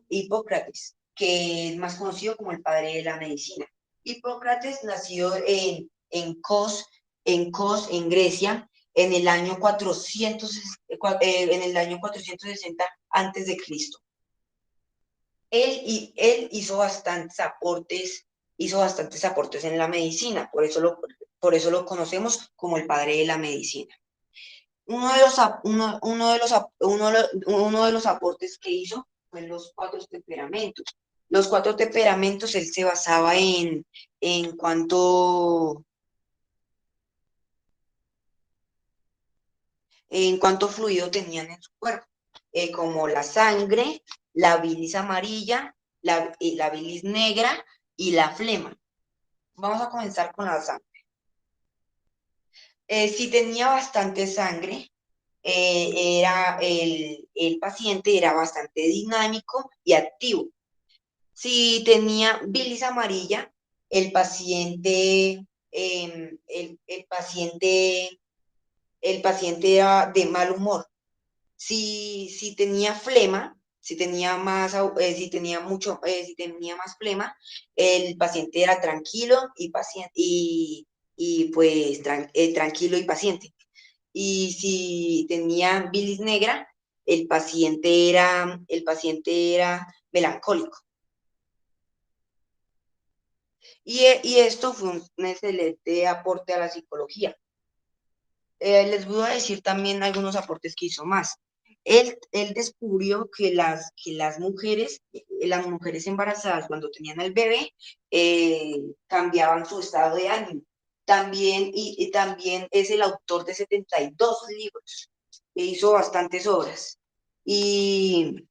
Hipócrates, que es más conocido como el padre de la medicina. Hipócrates nació en Kos, en Grecia, en el año 460 antes de Cristo. Él hizo bastantes aportes en la medicina, por eso lo conocemos como el padre de la medicina. Uno de los aportes que hizo fue los 4 temperamentos. Los 4 temperamentos, él se basaba en cuánto fluido tenían en su cuerpo, como la sangre, la bilis amarilla, la bilis negra y la flema. Vamos a comenzar con la sangre. Si tenía bastante sangre, el paciente era bastante dinámico y activo. Si tenía bilis amarilla, el paciente era de mal humor. Si tenía flema, Si tenía más, si tenía más flema, el paciente era tranquilo y pues tranquilo y paciente. Y si tenía bilis negra, el paciente era melancólico. Y esto fue un excelente aporte a la psicología. Les voy a decir también algunos aportes que hizo más. Él descubrió que las mujeres embarazadas cuando tenían el bebé cambiaban su estado de ánimo. También, y también es el autor de 72 libros, e hizo bastantes obras. Y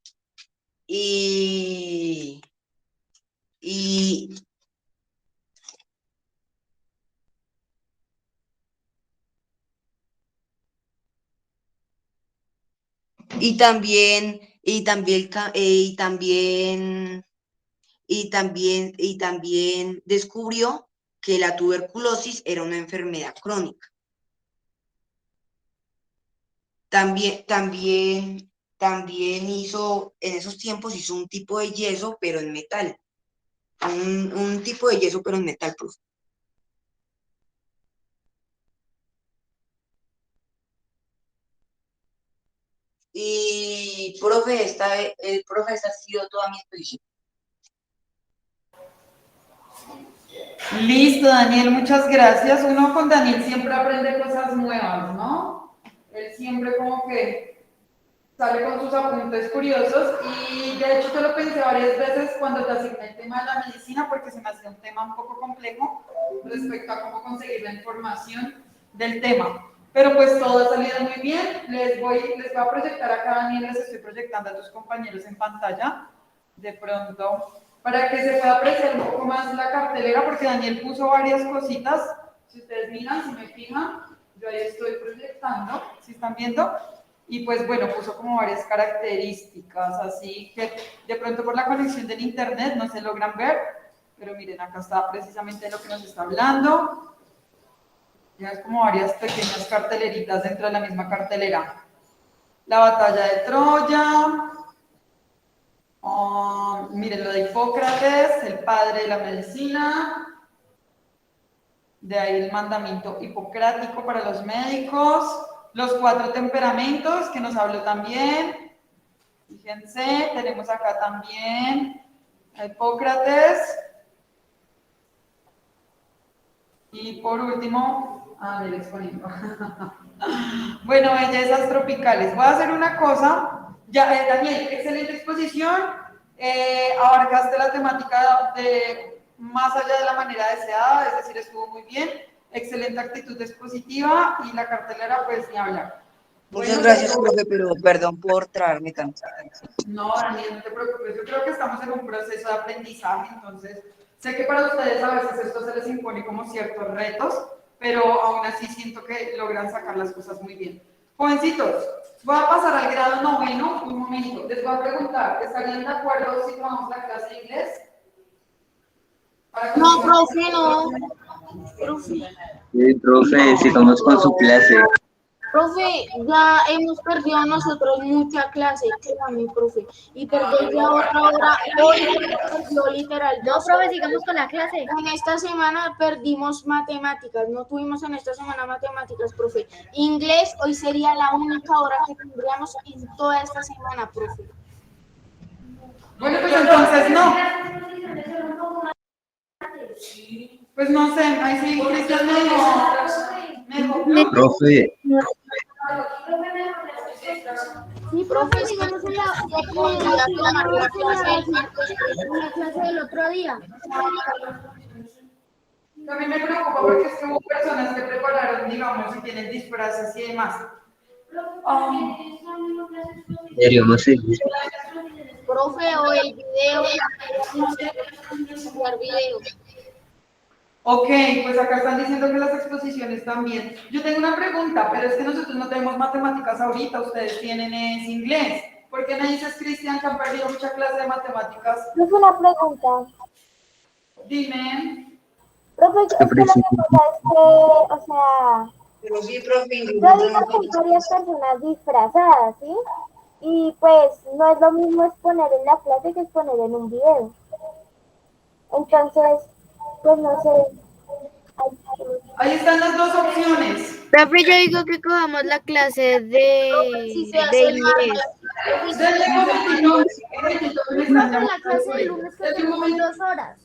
también, descubrió que la tuberculosis era una enfermedad crónica. También hizo, en esos tiempos hizo un tipo de yeso, pero en metal. Un tipo de yeso, pero en metal, profe. Y, profe, esta ha sido toda mi exposición. Listo, Daniel, muchas gracias. Uno con Daniel siempre aprende cosas nuevas, ¿no? Él siempre como que sale con sus apuntes curiosos y de hecho yo lo pensé varias veces cuando te asigné el tema de la medicina porque se me hacía un tema un poco complejo respecto a cómo conseguir la información del tema. Pero pues todo ha salido muy bien. Les voy a proyectar acá, Daniel, les estoy proyectando a tus compañeros en pantalla. De pronto, para que se pueda apreciar un poco más la cartelera, porque Daniel puso varias cositas. Si ustedes miran, si me fijan, yo ahí estoy proyectando, ¿sí están viendo? Y pues bueno, puso como varias características, así que de pronto por la conexión del internet no se logran ver, pero miren, acá está precisamente lo que nos está hablando. Ya es como varias pequeñas carteleritas dentro de la misma cartelera. La batalla de Troya. Miren lo de Hipócrates, el padre de la medicina. De ahí el mandamiento hipocrático para los médicos. Los 4 temperamentos que nos habló también. Fíjense, tenemos acá también a Hipócrates. Y por último, el exponiendo. Bueno, bellezas tropicales. Voy a hacer una cosa. Ya, Daniel, excelente exposición. Abarcaste la temática de más allá de la manera deseada, es decir, estuvo muy bien. Excelente actitud expositiva y la cartelera, pues ni hablar. Muchas gracias, profe, pero perdón por traerme tanto. No, Daniel, no te preocupes. Yo creo que estamos en un proceso de aprendizaje, entonces sé que para ustedes a veces esto se les impone como ciertos retos, pero aún así siento que logran sacar las cosas muy bien. Jovencitos, voy a pasar al grado 9, un momento. Les voy a preguntar, ¿estarían de acuerdo si tomamos la clase de inglés? No, profe, no. Sí, profe, sigamos con su clase. Profe, ya hemos perdido nosotros mucha clase, créame, profe. Y perder ya otra hora, hoy perdió literal. No, profe, sigamos con la clase. En esta semana perdimos matemáticas, no tuvimos en esta semana matemáticas, profe. Inglés hoy sería la única hora que tendríamos en toda esta semana, profe. Bueno, pues entonces no. Pues no sé, ahí sí, Cristian me dijo. Profe. Sí, profe, sigamos en la clase del otro día. También me preocupa porque es que hubo personas que prepararon, digamos, y tienen disfraces y demás. Deberíamos seguir. Profe, o el video, jugar video. Ok, pues acá están diciendo que las exposiciones también. Yo tengo una pregunta, pero es que nosotros no tenemos matemáticas ahorita, ustedes tienen es inglés. ¿Por qué me dices, Cristian, que han perdido mucha clase de matemáticas? Es una pregunta. Dime. Profe, es que lo que pasa es que, o sea, Pero sí, profe, yo digo que hay varias personas disfrazadas, ¿sí? Y pues no es lo mismo exponer en la clase que exponer en un video. Entonces, pues no sé. Ahí están las dos opciones. Profe, yo digo que cojamos la clase de inglés. Denle un momentito, me están Profe, la llamando clase por de ahí. lunes que Denle un tenemos momento. 2 horas.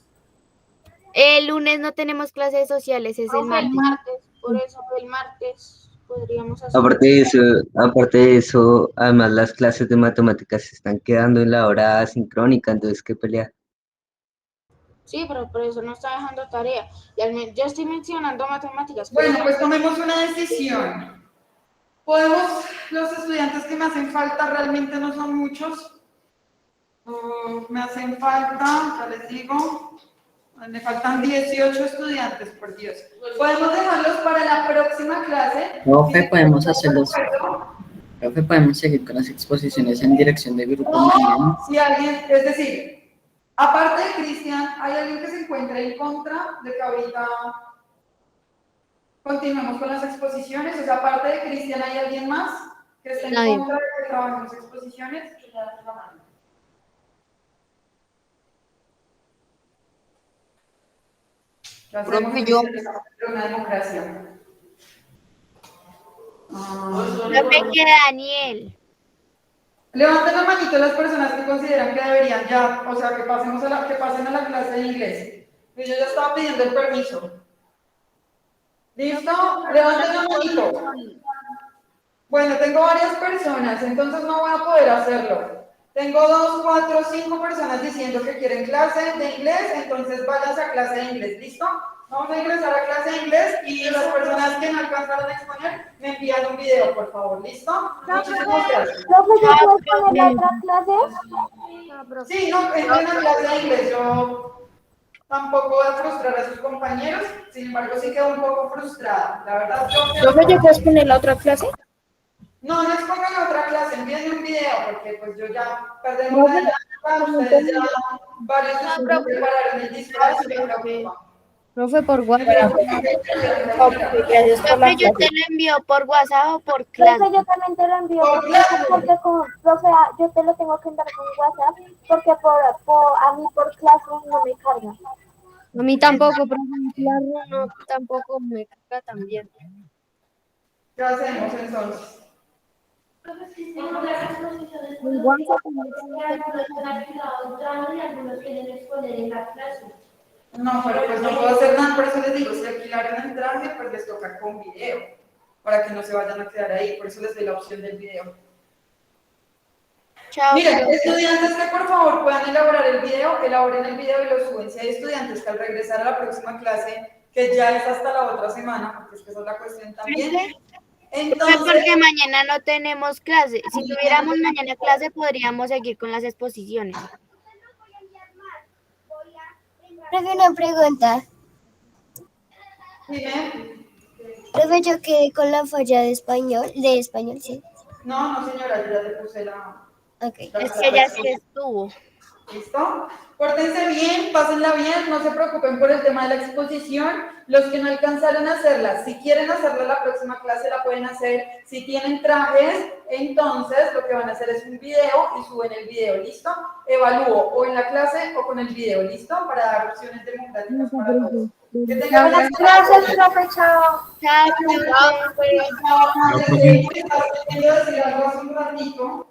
El lunes no tenemos clases sociales, es el Profe, el martes. martes, por eso el martes podríamos hacer. Aparte de eso, además las clases de matemáticas se están quedando en la hora sincrónica, entonces qué pelea. Sí, pero por eso no está dejando tarea. Yo estoy mencionando matemáticas. Bueno, pues tomemos una decisión. Los estudiantes que me hacen falta realmente no son muchos. Me hacen falta, ya les digo, me faltan 18 estudiantes, por Dios. Podemos dejarlos para la próxima clase. Profe, Si podemos están de hacerlos. acuerdo. Profe, podemos seguir con las exposiciones en dirección de grupo No, mañana. si alguien, es decir, aparte de Cristian, ¿hay alguien que se encuentre en contra de que ahorita continuemos con las exposiciones? O sea, aparte de Cristian, ¿hay alguien más que esté en Nadie. contra de que trabajemos exposiciones? ¿Qué hacemos? Profe, yo. Una democracia. Profe, que Daniel. Levanten la manito las personas que consideran que deberían ya, o sea, que pasen a la clase de inglés. Pues yo ya estaba pidiendo el permiso. ¿Listo? Levanten la manito. Bueno, tengo varias personas, entonces no voy a poder hacerlo. Tengo 2, 4, 5 personas diciendo que quieren clase de inglés, entonces váyanse a clase de inglés, ¿listo? Vamos a ingresar a clase de inglés y las personas que no alcanzaron a exponer me envían un video, por favor, ¿listo? Muchísimas gracias. ¿Profe, yo puedo poner la otra clase? Sí, no, entren a clase de inglés, yo tampoco voy a frustrar a sus compañeros, sin embargo sí quedo un poco frustrada, la verdad yo... ¿Profe, ya puedes poner la otra clase? No, no expongan la otra clase, envíenme un video, porque pues yo ya perdemos la dinámica, ustedes ya varios de ustedes prepararon el disfraz y me preocupa. Profe, por WhatsApp. Profe, yo te lo envío por WhatsApp o por clase. Profe, yo también te lo envío porque profe, yo te lo tengo que enviar con WhatsApp porque a mí por clase no me carga. A mí tampoco, profe, claro, no, tampoco me carga también. ¿Qué hacemos entonces? No, pero pues no puedo hacer nada, por eso les digo, si alquilaron el traje, pues les toca con video, para que no se vayan a quedar ahí, por eso les doy la opción del video. Chao. Miren, estudiantes que por favor puedan elaborar el video, elaboren el video y lo suben. Si hay estudiantes que al regresar a la próxima clase, que ya es hasta la otra semana, porque es que esa es la cuestión también. Entonces, porque mañana no tenemos clase. Si tuviéramos mañana clase, podríamos seguir con las exposiciones. Profe, una pregunta. dime. Profe, yo quedé con la falla de español, sí. No, señora, yo ya te puse la... Okay. Es que ya sí estuvo. ¿Listo? Pórtense bien, pásenla bien, no se preocupen por el tema de la exposición. Los que no alcanzaron a hacerla, si quieren hacerla la próxima clase, la pueden hacer. Si tienen trajes, entonces lo que van a hacer es un video y suben el video, ¿listo? Evalúo o en la clase o con el video, ¿listo? Para dar opciones democráticas para todos. Que tengan Buenas clases, profe, chao. Chao, decir algo hace un ratito.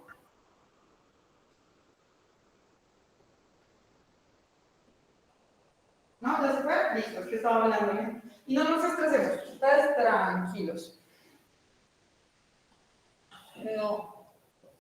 ¿No? ¿Ya se fue? Listo, es que estaba hablando. Y no nos estresemos, ustedes tranquilos. No.